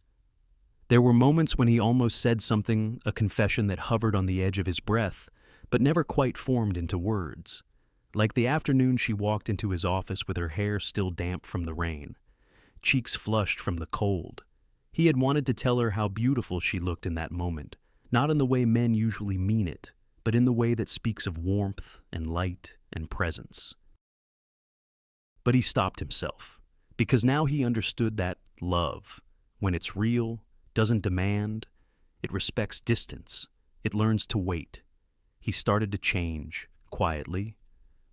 There were moments when he almost said something, a confession that hovered on the edge of his breath, but never quite formed into words. Like the afternoon she walked into his office with her hair still damp from the rain, cheeks flushed from the cold. He had wanted to tell her how beautiful she looked in that moment, not in the way men usually mean it, but in the way that speaks of warmth and light and presence. But he stopped himself, because now he understood that love, when it's real, doesn't demand, it respects distance, it learns to wait. He started to change, quietly,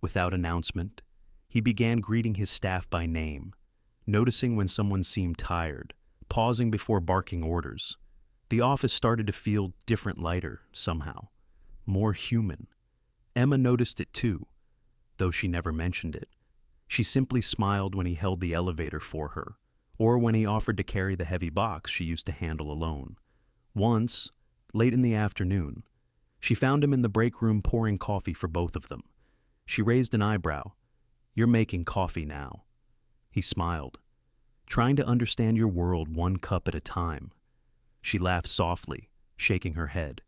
without announcement. He began greeting his staff by name, noticing when someone seemed tired, pausing before barking orders. The office started to feel different, lighter, somehow, more human. Emma noticed it too, though she never mentioned it. She simply smiled when he held the elevator for her, or when he offered to carry the heavy box she used to handle alone. Once, late in the afternoon, she found him in the break room pouring coffee for both of them. She raised an eyebrow. "You're making coffee now." He smiled. "Trying to understand your world one cup at a time." She laughed softly, shaking her head.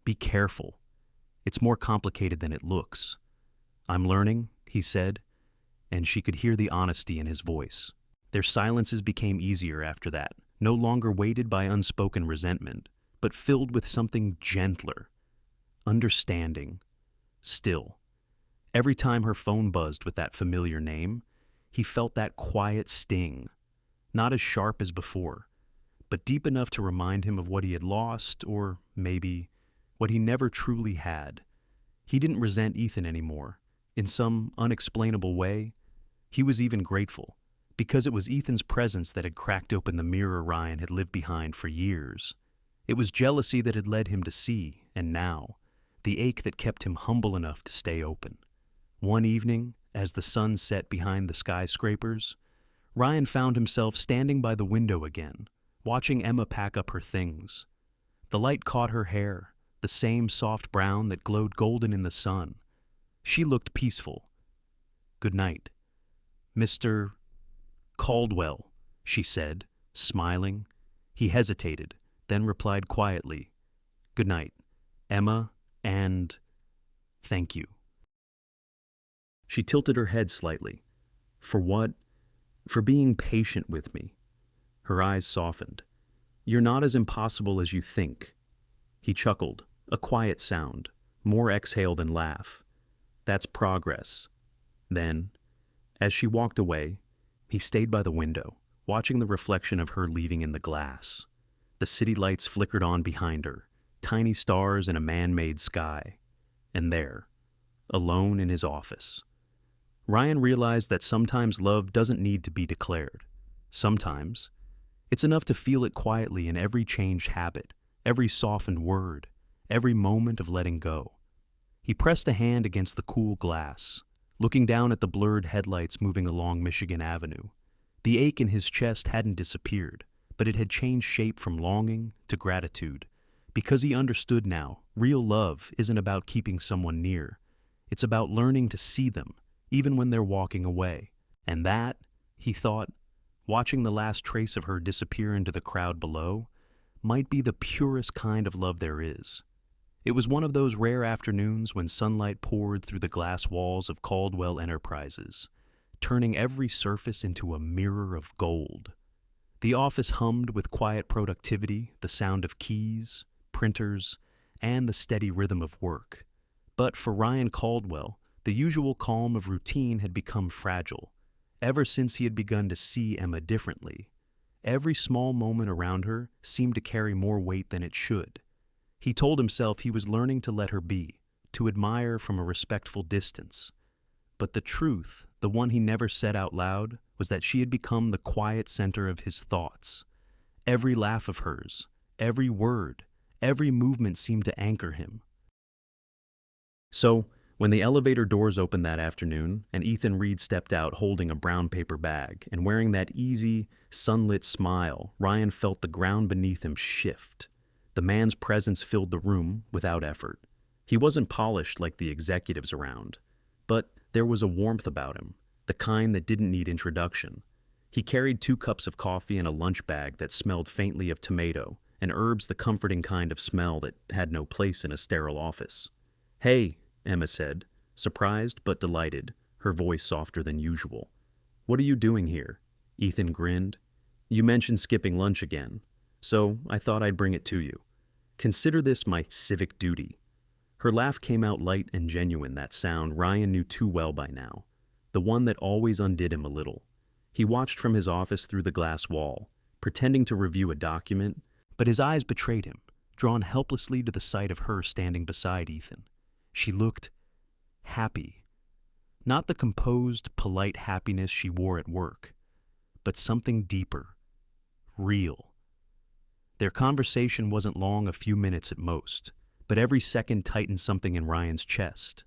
"Be careful. It's more complicated than it looks." "I'm learning," he said, and she could hear the honesty in his voice. Their silences became easier after that, no longer weighted by unspoken resentment, but filled with something gentler, understanding, still. Every time her phone buzzed with that familiar name, he felt that quiet sting, not as sharp as before, but deep enough to remind him of what he had lost, or maybe what he never truly had. He didn't resent Ethan anymore. In some unexplainable way, he was even grateful, because it was Ethan's presence that had cracked open the mirror Ryan had lived behind for years. It was jealousy that had led him to see, and now, the ache that kept him humble enough to stay open. One evening, as the sun set behind the skyscrapers, Ryan found himself standing by the window again, watching Emma pack up her things. The light caught her hair, the same soft brown that glowed golden in the sun. She looked peaceful. "Good night." "Mr. Caldwell," she said, smiling. He hesitated, then replied quietly, "Good night, Emma, and thank you." She tilted her head slightly. "For what?" "For being patient with me." Her eyes softened. "You're not as impossible as you think." He chuckled, a quiet sound, more exhale than laugh. "That's progress." Then, as she walked away, he stayed by the window, watching the reflection of her leaving in the glass. The city lights flickered on behind her, tiny stars in a man-made sky. And there, alone in his office, Ryan realized that sometimes love doesn't need to be declared. Sometimes, it's enough to feel it quietly in every changed habit, every softened word, every moment of letting go. He pressed a hand against the cool glass, looking down at the blurred headlights moving along Michigan Avenue. The ache in his chest hadn't disappeared, but it had changed shape from longing to gratitude, because he understood now, real love isn't about keeping someone near. It's about learning to see them, even when they're walking away. And that, he thought, watching the last trace of her disappear into the crowd below, might be the purest kind of love there is. It was one of those rare afternoons when sunlight poured through the glass walls of Caldwell Enterprises, turning every surface into a mirror of gold. The office hummed with quiet productivity, the sound of keys, printers, and the steady rhythm of work. But for Ryan Caldwell, the usual calm of routine had become fragile. Ever since he had begun to see Emma differently, every small moment around her seemed to carry more weight than it should. He told himself he was learning to let her be, to admire from a respectful distance. But the truth, the one he never said out loud, was that she had become the quiet center of his thoughts. Every laugh of hers, every word, every movement seemed to anchor him. So, when the elevator doors opened that afternoon, and Ethan Reed stepped out holding a brown paper bag and wearing that easy, sunlit smile, Ryan felt the ground beneath him shift. The man's presence filled the room without effort. He wasn't polished like the executives around, but there was a warmth about him, the kind that didn't need introduction. He carried 2 cups of coffee and a lunch bag that smelled faintly of tomato, and herbs the comforting kind of smell that had no place in a sterile office. "Hey," Emma said, surprised but delighted, her voice softer than usual. "What are you doing here?" Ethan grinned. "You mentioned skipping lunch again, so I thought I'd bring it to you. Consider this my civic duty." Her laugh came out light and genuine, that sound Ryan knew too well by now, the one that always undid him a little. He watched from his office through the glass wall, pretending to review a document, but his eyes betrayed him, drawn helplessly to the sight of her standing beside Ethan. She looked happy. Not the composed, polite happiness she wore at work, but something deeper, real. Their conversation wasn't long, a few minutes at most, but every second tightened something in Ryan's chest.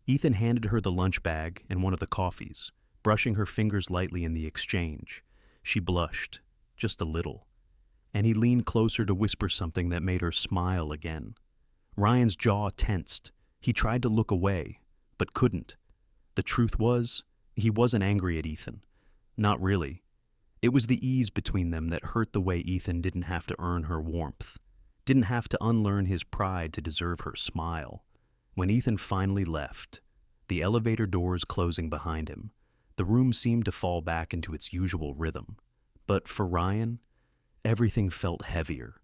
Ethan handed her the lunch bag and one of the coffees, brushing her fingers lightly in the exchange. She blushed, just a little, and he leaned closer to whisper something that made her smile again. Ryan's jaw tensed. He tried to look away, but couldn't. The truth was, he wasn't angry at Ethan. Not really. It was the ease between them that hurt the way Ethan didn't have to earn her warmth, didn't have to unlearn his pride to deserve her smile. When Ethan finally left, the elevator doors closing behind him, the room seemed to fall back into its usual rhythm. But for Ryan, everything felt heavier.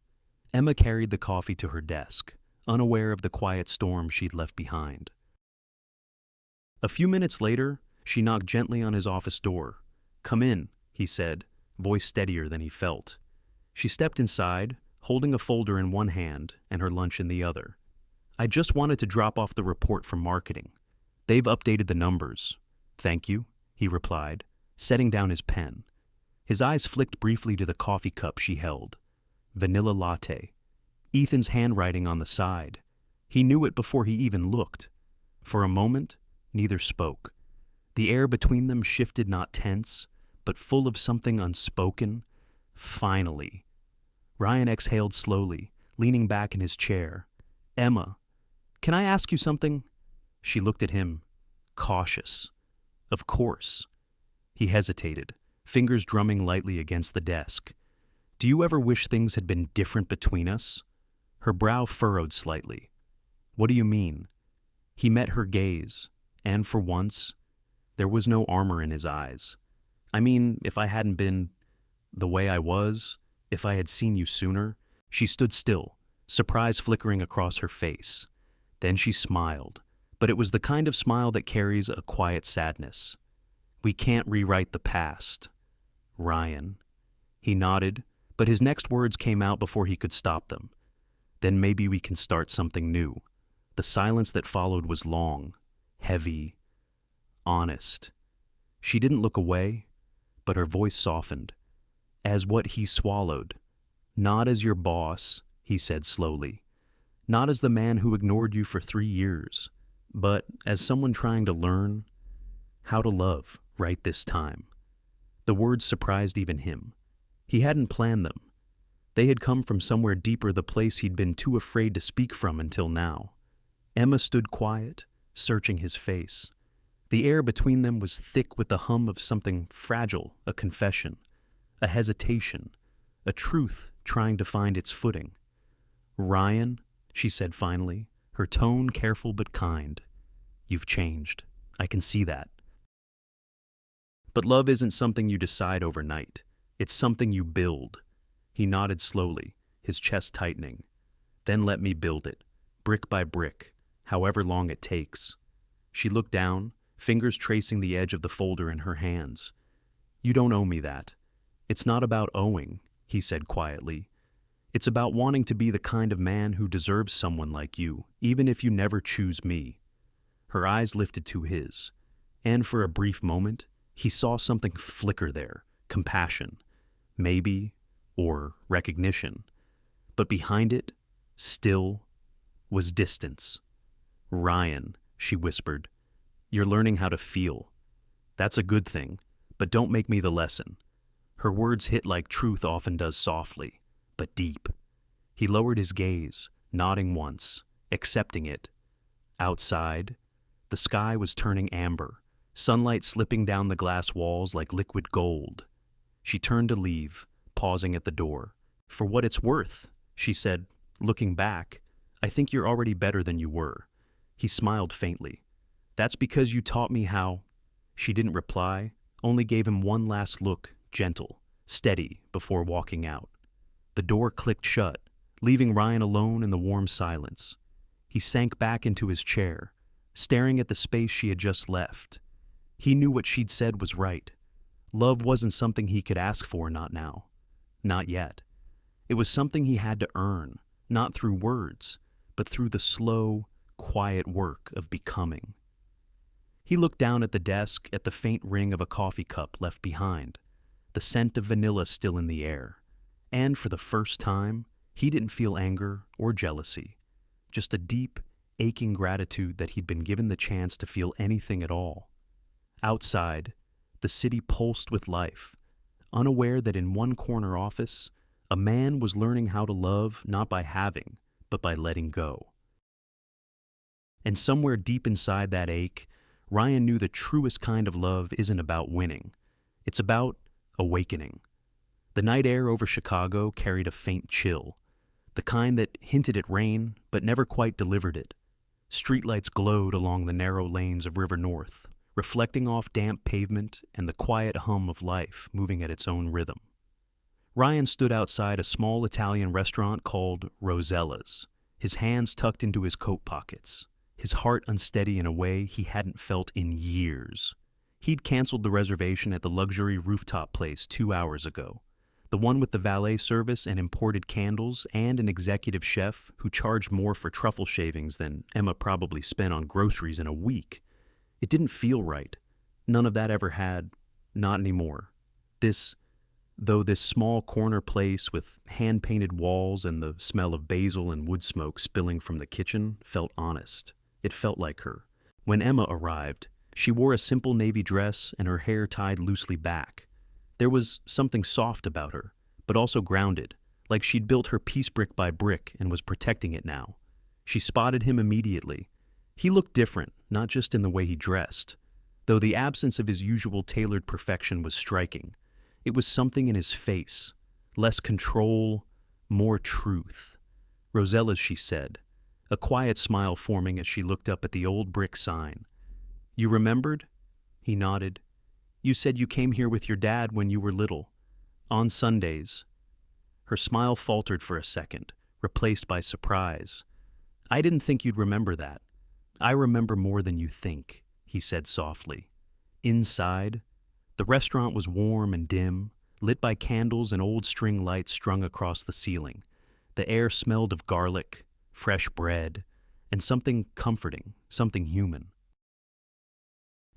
Emma carried the coffee to her desk, unaware of the quiet storm she'd left behind. A few minutes later, she knocked gently on his office door. "Come in," he said, voice steadier than he felt. She stepped inside, holding a folder in one hand and her lunch in the other. "I just wanted to drop off the report from marketing. They've updated the numbers." "Thank you," he replied, setting down his pen. His eyes flicked briefly to the coffee cup she held. Vanilla latte. Ethan's handwriting on the side. He knew it before he even looked. For a moment, neither spoke. The air between them shifted, not tense, but full of something unspoken. Finally. Ryan exhaled slowly, leaning back in his chair. "Emma, can I ask you something?" She looked at him, cautious. "Of course." He hesitated, fingers drumming lightly against the desk. "Do you ever wish things had been different between us?" Her brow furrowed slightly. "What do you mean?" He met her gaze, and for once, there was no armor in his eyes. "I mean, if I hadn't been the way I was, if I had seen you sooner." She stood still, surprise flickering across her face. Then she smiled, but it was the kind of smile that carries a quiet sadness. "We can't rewrite the past, Ryan." He nodded, but his next words came out before he could stop them. "Then maybe we can start something new." The silence that followed was long, heavy, honest. She didn't look away, but her voice softened. "As what he swallowed. Not as your boss," he said slowly. "Not as the man who ignored you for 3 years, but as someone trying to learn how to love right this time." The words surprised even him. He hadn't planned them. They had come from somewhere deeper, the place he'd been too afraid to speak from until now. Emma stood quiet, searching his face. The air between them was thick with the hum of something fragile, a confession, a hesitation, a truth trying to find its footing. "Ryan," she said finally, her tone careful but kind. "You've changed. I can see that. But love isn't something you decide overnight. It's something you build." He nodded slowly, his chest tightening. "Then let me build it, brick by brick, however long it takes." She looked down, fingers tracing the edge of the folder in her hands. "You don't owe me that. It's not about owing," he said quietly. "It's about wanting to be the kind of man who deserves someone like you, even if you never choose me." Her eyes lifted to his, and for a brief moment, he saw something flicker there, compassion, maybe, or recognition. But behind it, still, was distance. "Ryan," she whispered, "you're learning how to feel. That's a good thing, but don't make me the lesson." Her words hit like truth often does, softly, but deep. He lowered his gaze, nodding once, accepting it. Outside, the sky was turning amber, sunlight slipping down the glass walls like liquid gold. She turned to leave, pausing at the door. "For what it's worth," she said, looking back, "I think you're already better than you were." He smiled faintly. "That's because you taught me how." She didn't reply, only gave him one last look, gentle, steady, before walking out. The door clicked shut, leaving Ryan alone in the warm silence. He sank back into his chair, staring at the space she had just left. He knew what she'd said was right. Love wasn't something he could ask for, not now. Not yet. It was something he had to earn, not through words, but through the slow, quiet work of becoming. He looked down at the desk, at the faint ring of a coffee cup left behind, the scent of vanilla still in the air. And for the first time, he didn't feel anger or jealousy, just a deep, aching gratitude that he'd been given the chance to feel anything at all. Outside, the city pulsed with life, unaware that in one corner office, a man was learning how to love not by having, but by letting go. And somewhere deep inside that ache, Ryan knew the truest kind of love isn't about winning. It's about awakening. The night air over Chicago carried a faint chill, the kind that hinted at rain but never quite delivered it. Streetlights glowed along the narrow lanes of River North, reflecting off damp pavement and the quiet hum of life moving at its own rhythm. Ryan stood outside a small Italian restaurant called Rosella's, his hands tucked into his coat pockets, his heart unsteady in a way he hadn't felt in years. He'd canceled the reservation at the luxury rooftop place 2 hours ago, the one with the valet service and imported candles and an executive chef who charged more for truffle shavings than Emma probably spent on groceries in a week. It didn't feel right. None of that ever had. Not anymore. This small corner place with hand-painted walls and the smell of basil and wood smoke spilling from the kitchen felt honest. It felt like her. When Emma arrived, she wore a simple navy dress and her hair tied loosely back. There was something soft about her, but also grounded, like she'd built her piece brick by brick and was protecting it now. She spotted him immediately. He looked different, not just in the way he dressed, though the absence of his usual tailored perfection was striking. It was something in his face, less control, more truth. Rosella's, she said, a quiet smile forming as she looked up at the old brick sign. You remembered? He nodded. You said you came here with your dad when you were little. On Sundays. Her smile faltered for a second, replaced by surprise. I didn't think you'd remember that. I remember more than you think, he said softly. Inside, the restaurant was warm and dim, lit by candles and old string lights strung across the ceiling. The air smelled of garlic, fresh bread, and something comforting, something human.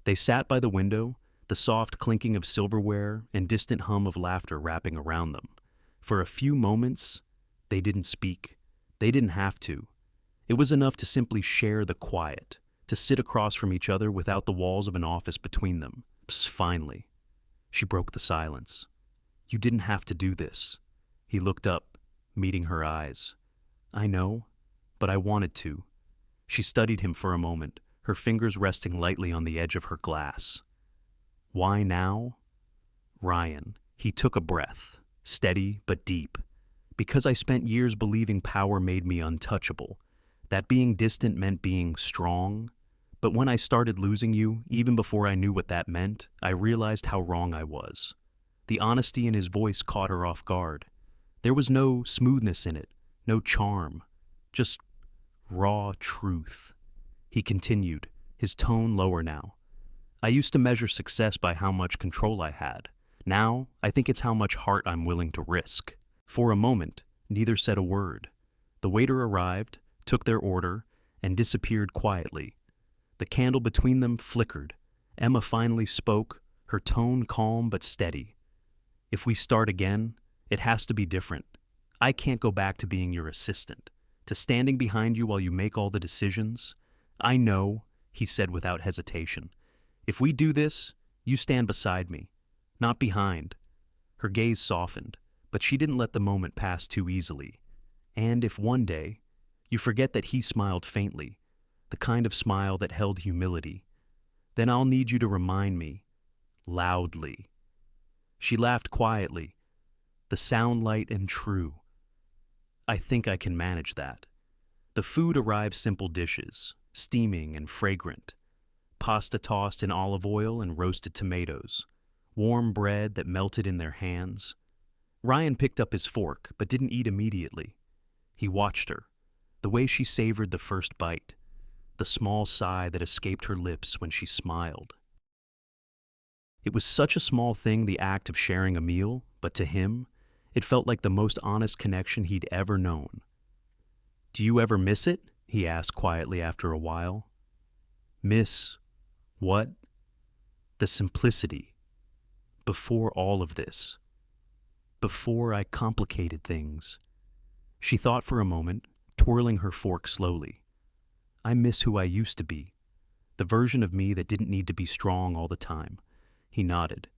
They sat by the window, the soft clinking of silverware and distant hum of laughter wrapping around them. For a few moments, they didn't speak. They didn't have to. It was enough to simply share the quiet, to sit across from each other without the walls of an office between them. Psst, finally. She broke the silence. You didn't have to do this. He looked up, meeting her eyes. I know, but I wanted to. She studied him for a moment, her fingers resting lightly on the edge of her glass. Why now? Ryan. He took a breath, steady but deep. Because I spent years believing power made me untouchable, that being distant meant being strong. But when I started losing you, even before I knew what that meant, I realized how wrong I was. The honesty in his voice caught her off guard. There was no smoothness in it, no charm, just raw truth. He continued, his tone lower now. I used to measure success by how much control I had. Now, I think it's how much heart I'm willing to risk. For a moment, neither said a word. The waiter arrived, took their order, and disappeared quietly. The candle between them flickered. Emma finally spoke, her tone calm but steady. If we start again, it has to be different. I can't go back to being your assistant, to standing behind you while you make all the decisions. I know, he said without hesitation. If we do this, you stand beside me, not behind. Her gaze softened, but she didn't let the moment pass too easily. And if one day, you forget that he smiled faintly, the kind of smile that held humility, then I'll need you to remind me, loudly. She laughed quietly, the sound light and true. I think I can manage that. The food arrived simple dishes, steaming and fragrant. Pasta tossed in olive oil and roasted tomatoes. Warm bread that melted in their hands. Ryan picked up his fork, but didn't eat immediately. He watched her, the way she savored the first bite, the small sigh that escaped her lips when she smiled. It was such a small thing, the act of sharing a meal, but to him, it felt like the most honest connection he'd ever known. Do you ever miss it? He asked quietly after a while. Miss what? The simplicity. Before all of this. Before I complicated things. She thought for a moment, twirling her fork slowly. I miss who I used to be, the version of me that didn't need to be strong all the time. He nodded.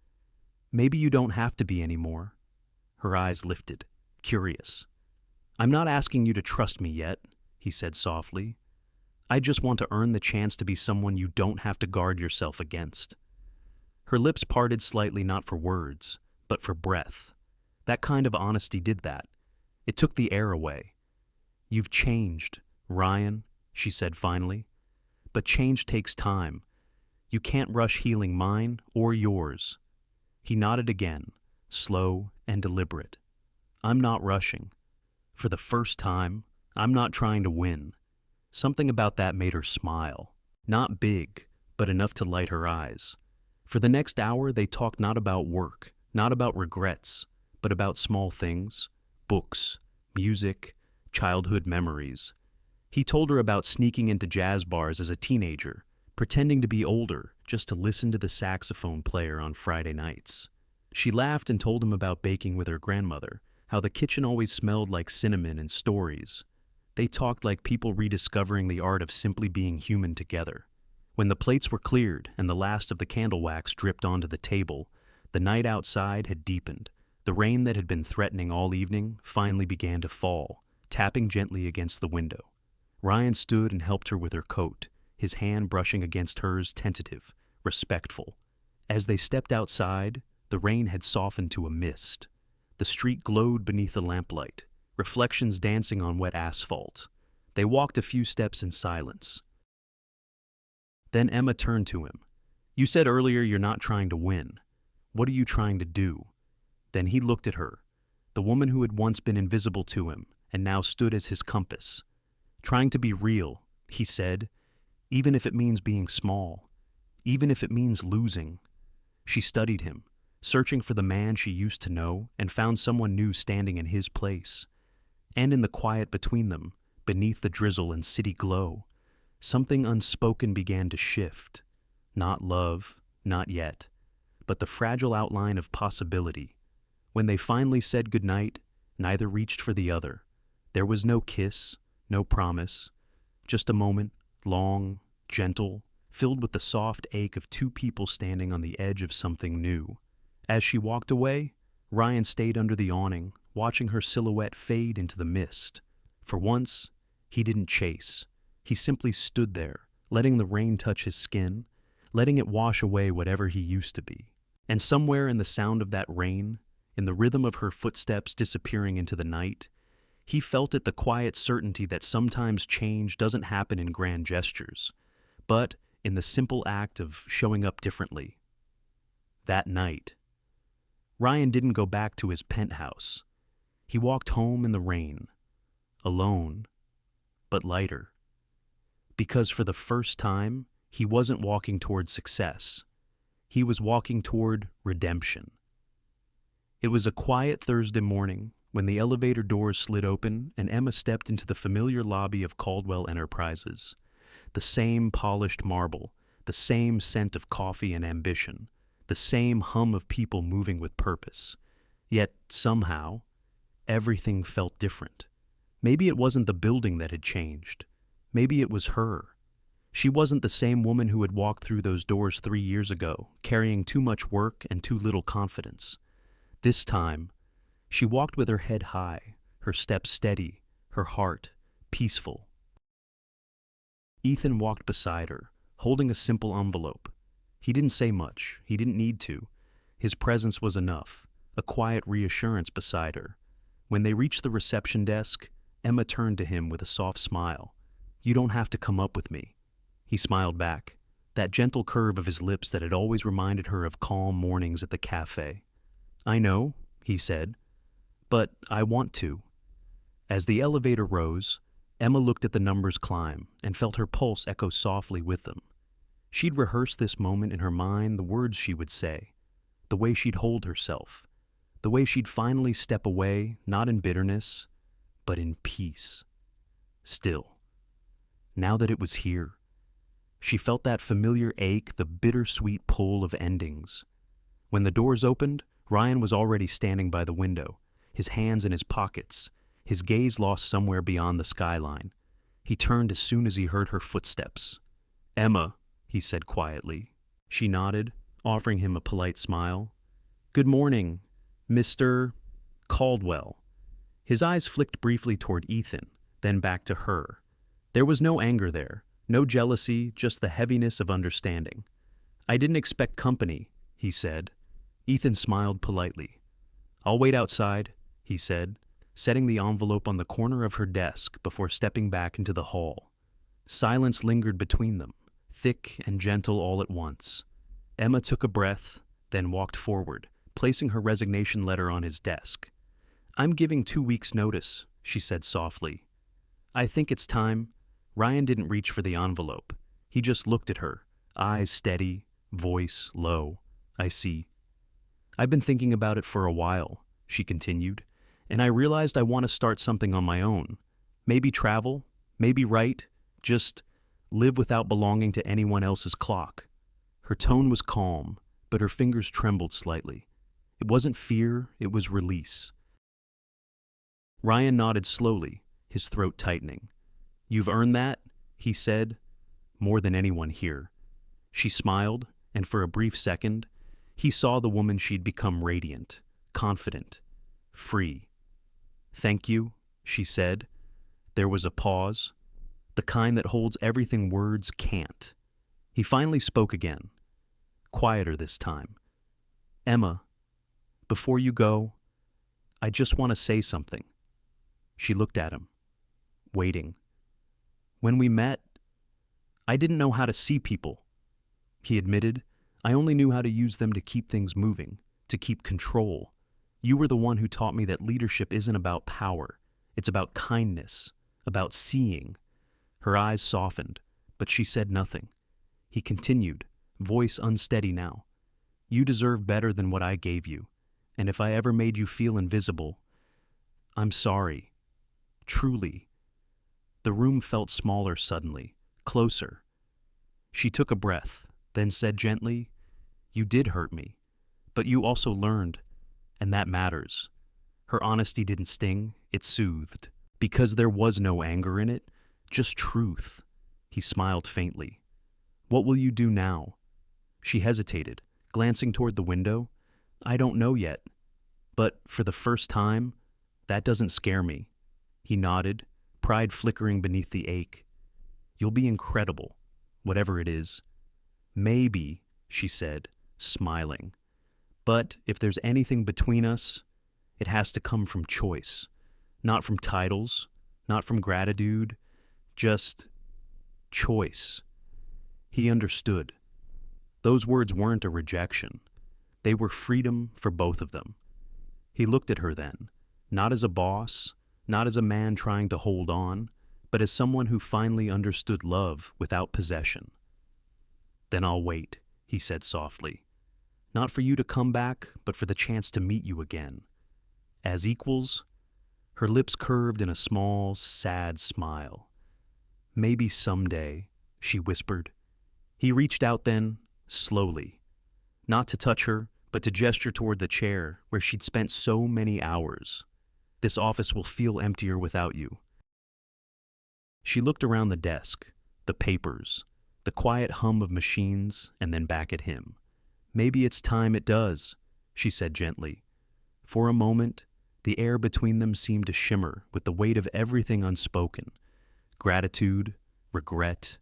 Maybe you don't have to be anymore. Her eyes lifted, curious. I'm not asking you to trust me yet, he said softly. I just want to earn the chance to be someone you don't have to guard yourself against. Her lips parted slightly, not for words, but for breath. That kind of honesty did that. It took the air away. You've changed, Ryan, she said finally. But change takes time. You can't rush healing mine or yours. He nodded again, slow and deliberate. I'm not rushing. For the first time, I'm not trying to win. Something about that made her smile. Not big, but enough to light her eyes. For the next hour, they talked not about work, not about regrets, but about small things, books, music, childhood memories. He told her about sneaking into jazz bars as a teenager, pretending to be older just to listen to the saxophone player on Friday nights. She laughed and told him about baking with her grandmother, how the kitchen always smelled like cinnamon and stories. They talked like people rediscovering the art of simply being human together. When the plates were cleared and the last of the candle wax dripped onto the table, the night outside had deepened. The rain that had been threatening all evening finally began to fall, tapping gently against the window. Ryan stood and helped her with her coat, his hand brushing against hers, tentative, respectful. As they stepped outside, the rain had softened to a mist. The street glowed beneath the lamplight, reflections dancing on wet asphalt. They walked a few steps in silence. Then Emma turned to him. You said earlier you're not trying to win. What are you trying to do? Then he looked at her, the woman who had once been invisible to him and now stood as his compass. Trying to be real, he said, even if it means being small, even if it means losing. She studied him, searching for the man she used to know, and found someone new standing in his place. And in the quiet between them, beneath the drizzle and city glow, something unspoken began to shift. Not love, not yet, but the fragile outline of possibility. When they finally said goodnight, neither reached for the other. There was no kiss, no promise, just a moment, long, gentle, filled with the soft ache of two people standing on the edge of something new. As she walked away, Ryan stayed under the awning, watching her silhouette fade into the mist. For once, he didn't chase. He simply stood there, letting the rain touch his skin, letting it wash away whatever he used to be. And somewhere in the sound of that rain, in the rhythm of her footsteps disappearing into the night, he felt it, the quiet certainty that sometimes change doesn't happen in grand gestures, but in the simple act of showing up differently. That night, Ryan didn't go back to his penthouse. He walked home in the rain, alone, but lighter. Because for the first time, he wasn't walking toward success. He was walking toward redemption. It was a quiet Thursday morning when the elevator doors slid open and Emma stepped into the familiar lobby of Caldwell Enterprises. The same polished marble, the same scent of coffee and ambition, the same hum of people moving with purpose. Yet, somehow, everything felt different. Maybe it wasn't the building that had changed. Maybe it was her. She wasn't the same woman who had walked through those doors 3 years ago, carrying too much work and too little confidence. This time, she walked with her head high, her steps steady, her heart peaceful. Ethan walked beside her, holding a simple envelope. He didn't say much. He didn't need to. His presence was enough, a quiet reassurance beside her. When they reached the reception desk, Emma turned to him with a soft smile. You don't have to come up with me. He smiled back, that gentle curve of his lips that had always reminded her of calm mornings at the cafe. I know, he said, but I want to. As the elevator rose, Emma looked at the numbers climb and felt her pulse echo softly with them. She'd rehearsed this moment in her mind, the words she would say, the way she'd hold herself, the way she'd finally step away, not in bitterness, but in peace. Still, now that it was here, she felt that familiar ache, the bittersweet pull of endings. When the doors opened, Ryan was already standing by the window, his hands in his pockets, his gaze lost somewhere beyond the skyline. He turned as soon as he heard her footsteps. Emma, he said quietly. She nodded, offering him a polite smile. Good morning, Mr. Caldwell. His eyes flicked briefly toward Ethan, then back to her. There was no anger there, no jealousy, just the heaviness of understanding. I didn't expect company, he said. Ethan smiled politely. I'll wait outside, he said, setting the envelope on the corner of her desk before stepping back into the hall. Silence lingered between them, thick and gentle all at once. Emma took a breath, then walked forward, placing her resignation letter on his desk. I'm giving 2 weeks' notice, she said softly. I think it's time. Ryan didn't reach for the envelope. He just looked at her, eyes steady, voice low. I see. I've been thinking about it for a while, she continued, and I realized I want to start something on my own. Maybe travel, maybe write, just live without belonging to anyone else's clock. Her tone was calm, but her fingers trembled slightly. It wasn't fear, it was release. Ryan nodded slowly, his throat tightening. You've earned that, he said, more than anyone here. She smiled, and for a brief second, he saw the woman she'd become radiant, confident, free. Thank you, she said. There was a pause, the kind that holds everything words can't. He finally spoke again, quieter this time. Emma, before you go, I just want to say something. She looked at him, waiting. When we met, I didn't know how to see people. He admitted, I only knew how to use them to keep things moving, to keep control. You were the one who taught me that leadership isn't about power. It's about kindness, about seeing. Her eyes softened, but she said nothing. He continued, voice unsteady now. You deserve better than what I gave you, and if I ever made you feel invisible, I'm sorry. Truly. The room felt smaller suddenly, closer. She took a breath, then said gently, You did hurt me, but you also learned, and that matters. Her honesty didn't sting, it soothed, because there was no anger in it, just truth. He smiled faintly. What will you do now? She hesitated, glancing toward the window. I don't know yet, but for the first time, that doesn't scare me. He nodded, pride flickering beneath the ache. You'll be incredible, whatever it is. Maybe, she said, smiling. But if there's anything between us, it has to come from choice. Not from titles, not from gratitude, just choice. He understood. Those words weren't a rejection. They were freedom for both of them. He looked at her then, not as a boss, not as a man trying to hold on, but as someone who finally understood love without possession. Then I'll wait, he said softly. Not for you to come back, but for the chance to meet you again. As equals, her lips curved in a small, sad smile. Maybe someday, she whispered. He reached out then, slowly. Not to touch her, but to gesture toward the chair where she'd spent so many hours. This office will feel emptier without you. She looked around the desk, the papers, the quiet hum of machines, and then back at him. Maybe it's time it does, she said gently. For a moment, the air between them seemed to shimmer with the weight of everything unspoken. Gratitude, regret,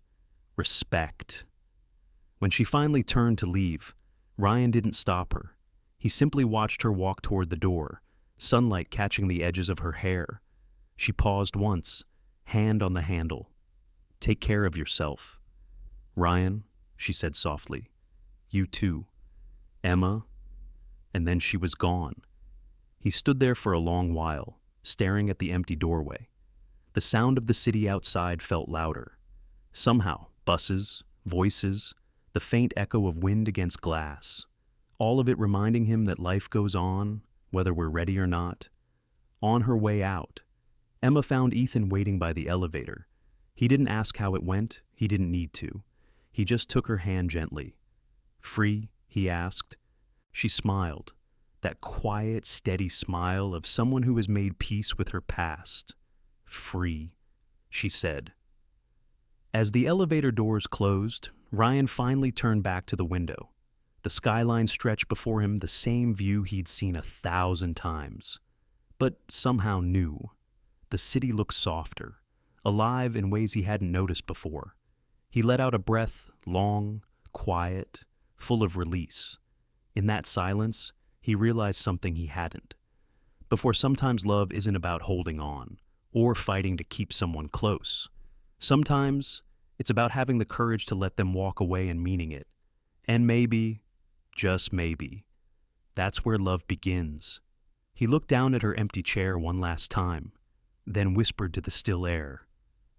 respect. When she finally turned to leave, Ryan didn't stop her. He simply watched her walk toward the door, sunlight catching the edges of her hair. She paused once, hand on the handle. Take care of yourself. Ryan, she said softly. You too. Emma. And then she was gone. He stood there for a long while, staring at the empty doorway. The sound of the city outside felt louder. Somehow, buses, voices, the faint echo of wind against glass. All of it reminding him that life goes on, whether we're ready or not. On her way out, Emma found Ethan waiting by the elevator. He didn't ask how it went, he didn't need to. He just took her hand gently. Free? He asked. She smiled, that quiet, steady smile of someone who has made peace with her past. Free, she said. As the elevator doors closed, Ryan finally turned back to the window. The skyline stretched before him, the same view he'd seen 1,000 times. But somehow new. The city looked softer, alive in ways he hadn't noticed before. He let out a breath, long, quiet, full of release. In that silence, he realized something he hadn't. Before, sometimes love isn't about holding on or fighting to keep someone close. Sometimes it's about having the courage to let them walk away and meaning it. And maybe, just maybe, that's where love begins. He looked down at her empty chair one last time, then whispered to the still air,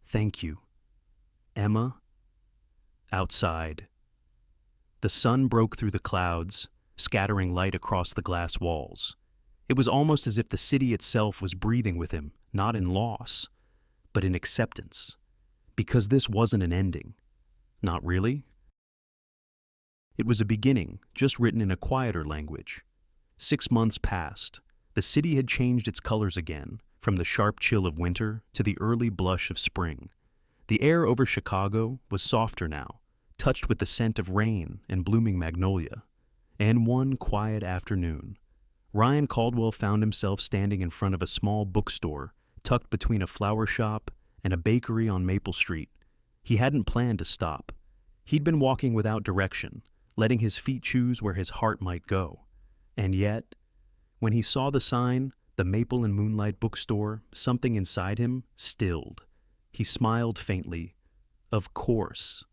"Thank you." "Emma?" Outside. The sun broke through the clouds, scattering light across the glass walls. It was almost as if the city itself was breathing with him, not in loss, but in acceptance. Because this wasn't an ending. Not really. It was a beginning, just written in a quieter language. 6 months passed. The city had changed its colors again, from the sharp chill of winter to the early blush of spring. The air over Chicago was softer now, touched with the scent of rain and blooming magnolia. And one quiet afternoon, Ryan Caldwell found himself standing in front of a small bookstore tucked between a flower shop and a bakery on Maple Street. He hadn't planned to stop. He'd been walking without direction, letting his feet choose where his heart might go. And yet, when he saw the sign, the Maple and Moonlight bookstore, something inside him stilled. He smiled faintly. Of course.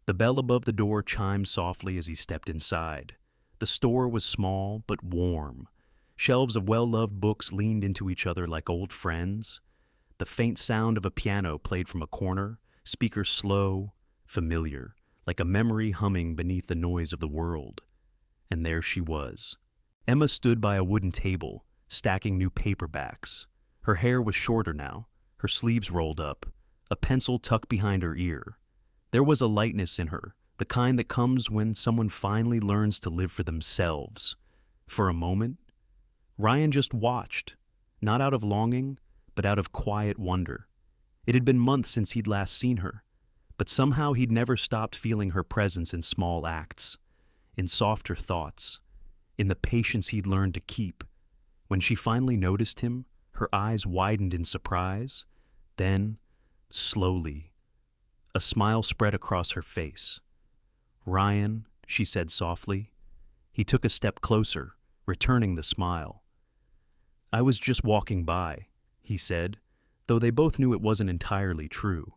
The bell above the door chimed softly as he stepped inside. The store was small but warm. Shelves of well-loved books leaned into each other like old friends. The faint sound of a piano played from a corner, speakers slow, familiar, like a memory humming beneath the noise of the world. And there she was. Emma stood by a wooden table, stacking new paperbacks. Her hair was shorter now, her sleeves rolled up, a pencil tucked behind her ear. There was a lightness in her, the kind that comes when someone finally learns to live for themselves. For a moment, Ryan just watched, not out of longing, but out of quiet wonder. It had been months since he'd last seen her, but somehow he'd never stopped feeling her presence in small acts, in softer thoughts, in the patience he'd learned to keep. When she finally noticed him, her eyes widened in surprise. Then, slowly, a smile spread across her face. "Ryan," she said softly. He took a step closer, returning the smile. "I was just walking by," he said, though they both knew it wasn't entirely true.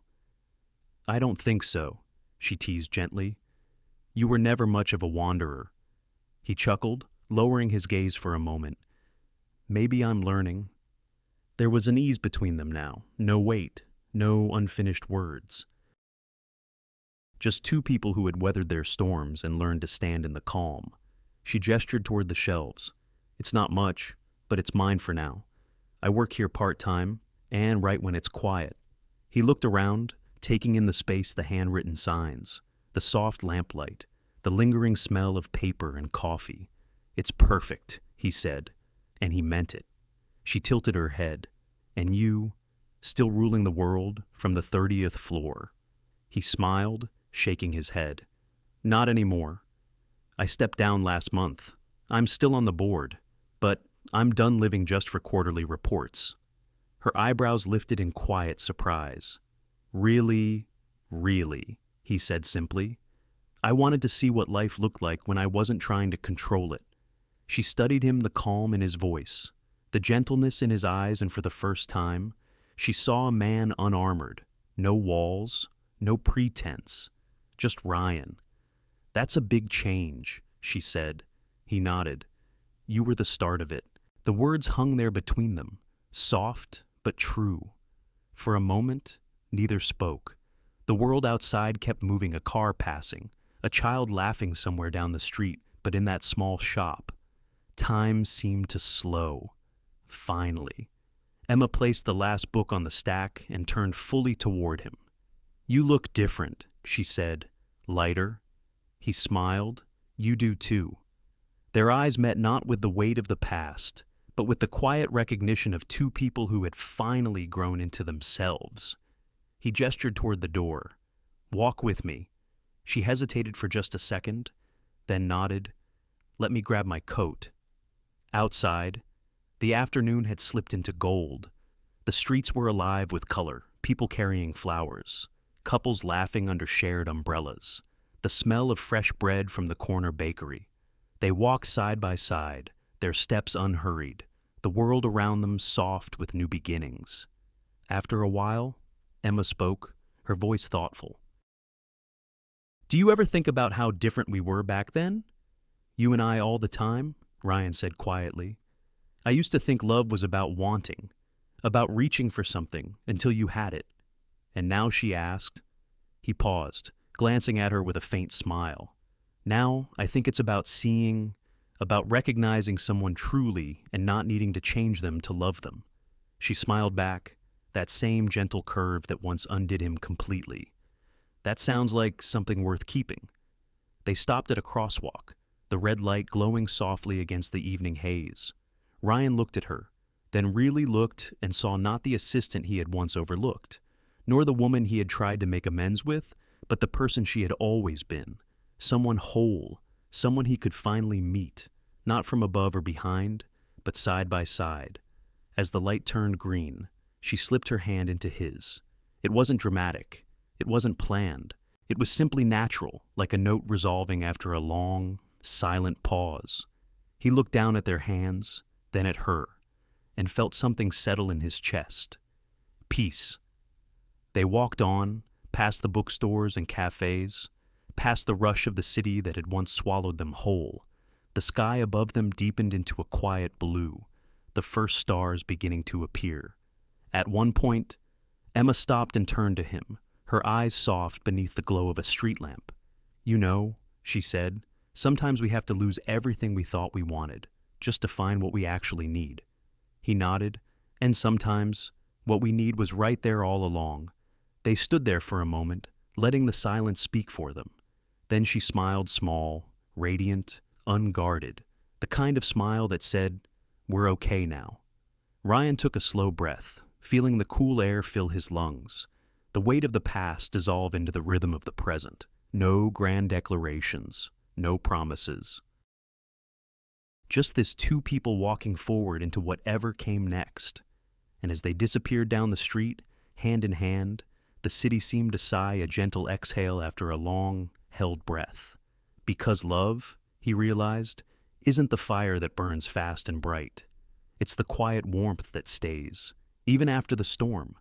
"I don't think so," she teased gently. "You were never much of a wanderer." He chuckled, lowering his gaze for a moment. "Maybe I'm learning." There was an ease between them now, no weight, no unfinished words. Just two people who had weathered their storms and learned to stand in the calm. She gestured toward the shelves. "It's not much, but it's mine for now. I work here part-time, and write when it's quiet." He looked around, taking in the space, the handwritten signs, the soft lamplight, the lingering smell of paper and coffee. "It's perfect," he said, and he meant it. She tilted her head. "And you, still ruling the world from the 30th floor." He smiled, shaking his head. "Not anymore. I stepped down last month. I'm still on the board, but I'm done living just for quarterly reports." Her eyebrows lifted in quiet surprise. "Really, really," he said simply. "I wanted to see what life looked like when I wasn't trying to control it." She studied him, the calm in his voice, the gentleness in his eyes, and for the first time, she saw a man unarmored. No walls, no pretense, just Ryan. "That's a big change," she said. He nodded. "You were the start of it." The words hung there between them, soft but true. For a moment, neither spoke. The world outside kept moving, a car passing, a child laughing somewhere down the street, but in that small shop, time seemed to slow. Finally, Emma placed the last book on the stack and turned fully toward him. "You look different," she said, lighter. He smiled. "You do too." Their eyes met, not with the weight of the past, but with the quiet recognition of two people who had finally grown into themselves. He gestured toward the door. "Walk with me." She hesitated for just a second, then nodded. Let me grab my coat. Outside, the afternoon had slipped into gold. The streets were alive with color, people carrying flowers, couples laughing under shared umbrellas, the smell of fresh bread from the corner bakery. They walked side by side, their steps unhurried, the world around them soft with new beginnings. After a while, Emma spoke, her voice thoughtful. "Do you ever think about how different we were back then? You and I all the time," Ryan said quietly. "I used to think love was about wanting, about reaching for something until you had it. And now," she asked. He paused, glancing at her with a faint smile. "Now, I think it's about seeing, about recognizing someone truly and not needing to change them to love them." She smiled back, that same gentle curve that once undid him completely. "That sounds like something worth keeping." They stopped at a crosswalk, the red light glowing softly against the evening haze. Ryan looked at her, then really looked and saw not the assistant he had once overlooked, nor the woman he had tried to make amends with, but the person she had always been, someone whole, someone he could finally meet, not from above or behind, but side by side. As the light turned green, she slipped her hand into his. It wasn't dramatic. It wasn't planned. It was simply natural, like a note resolving after a long, silent pause. He looked down at their hands, then at her, and felt something settle in his chest. Peace. They walked on, past the bookstores and cafes, past the rush of the city that had once swallowed them whole. The sky above them deepened into a quiet blue, the first stars beginning to appear. At one point, Emma stopped and turned to him, her eyes soft beneath the glow of a street lamp. "You know," she said, "sometimes we have to lose everything we thought we wanted, just to find what we actually need." He nodded, "And sometimes what we need was right there all along." They stood there for a moment, letting the silence speak for them. Then she smiled small, radiant, unguarded, the kind of smile that said, "We're okay now." Ryan took a slow breath, feeling the cool air fill his lungs, the weight of the past dissolve into the rhythm of the present. No grand declarations, no promises. Just this two people walking forward into whatever came next. And as they disappeared down the street, hand in hand, the city seemed to sigh a gentle exhale after a long, held breath. Because love, he realized, isn't the fire that burns fast and bright. It's the quiet warmth that stays, even after the storm.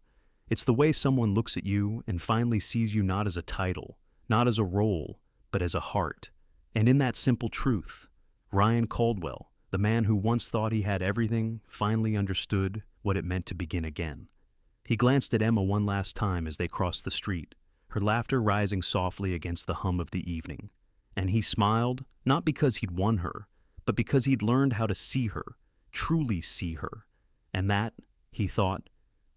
It's the way someone looks at you and finally sees you not as a title, not as a role, but as a heart. And in that simple truth, Ryan Caldwell, the man who once thought he had everything, finally understood what it meant to begin again. He glanced at Emma one last time as they crossed the street, her laughter rising softly against the hum of the evening. And he smiled, not because he'd won her, but because he'd learned how to see her, truly see her. And that, he thought,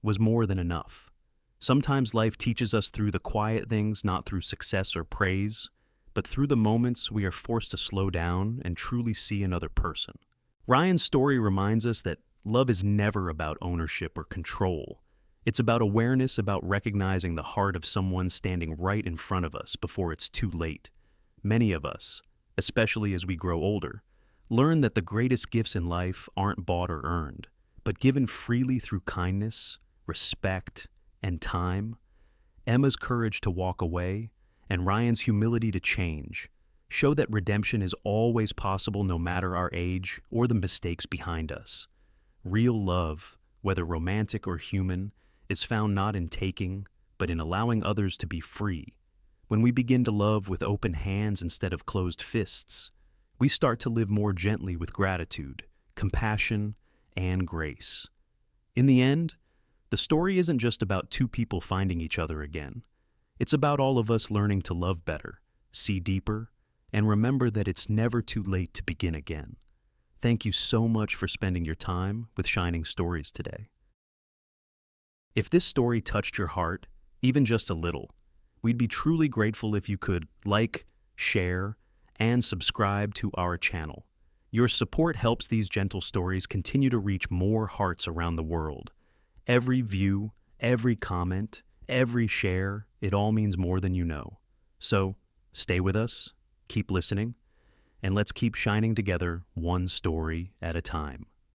was more than enough. Sometimes life teaches us through the quiet things, not through success or praise, but through the moments we are forced to slow down and truly see another person. Ryan's story reminds us that love is never about ownership or control. It's about awareness, about recognizing the heart of someone standing right in front of us before it's too late. Many of us, especially as we grow older, learn that the greatest gifts in life aren't bought or earned, but given freely through kindness, respect, and time. Emma's courage to walk away and Ryan's humility to change show that redemption is always possible no matter our age or the mistakes behind us. Real love, whether romantic or human, is found not in taking, but in allowing others to be free. When we begin to love with open hands instead of closed fists, we start to live more gently with gratitude, compassion, and grace. In the end, the story isn't just about two people finding each other again. It's about all of us learning to love better, see deeper, and remember that it's never too late to begin again. Thank you so much for spending your time with Shining Stories today. If this story touched your heart, even just a little, we'd be truly grateful if you could like, share, and subscribe to our channel. Your support helps these gentle stories continue to reach more hearts around the world. Every view, every comment, every share, it all means more than you know. So, stay with us, keep listening, and let's keep shining together one story at a time.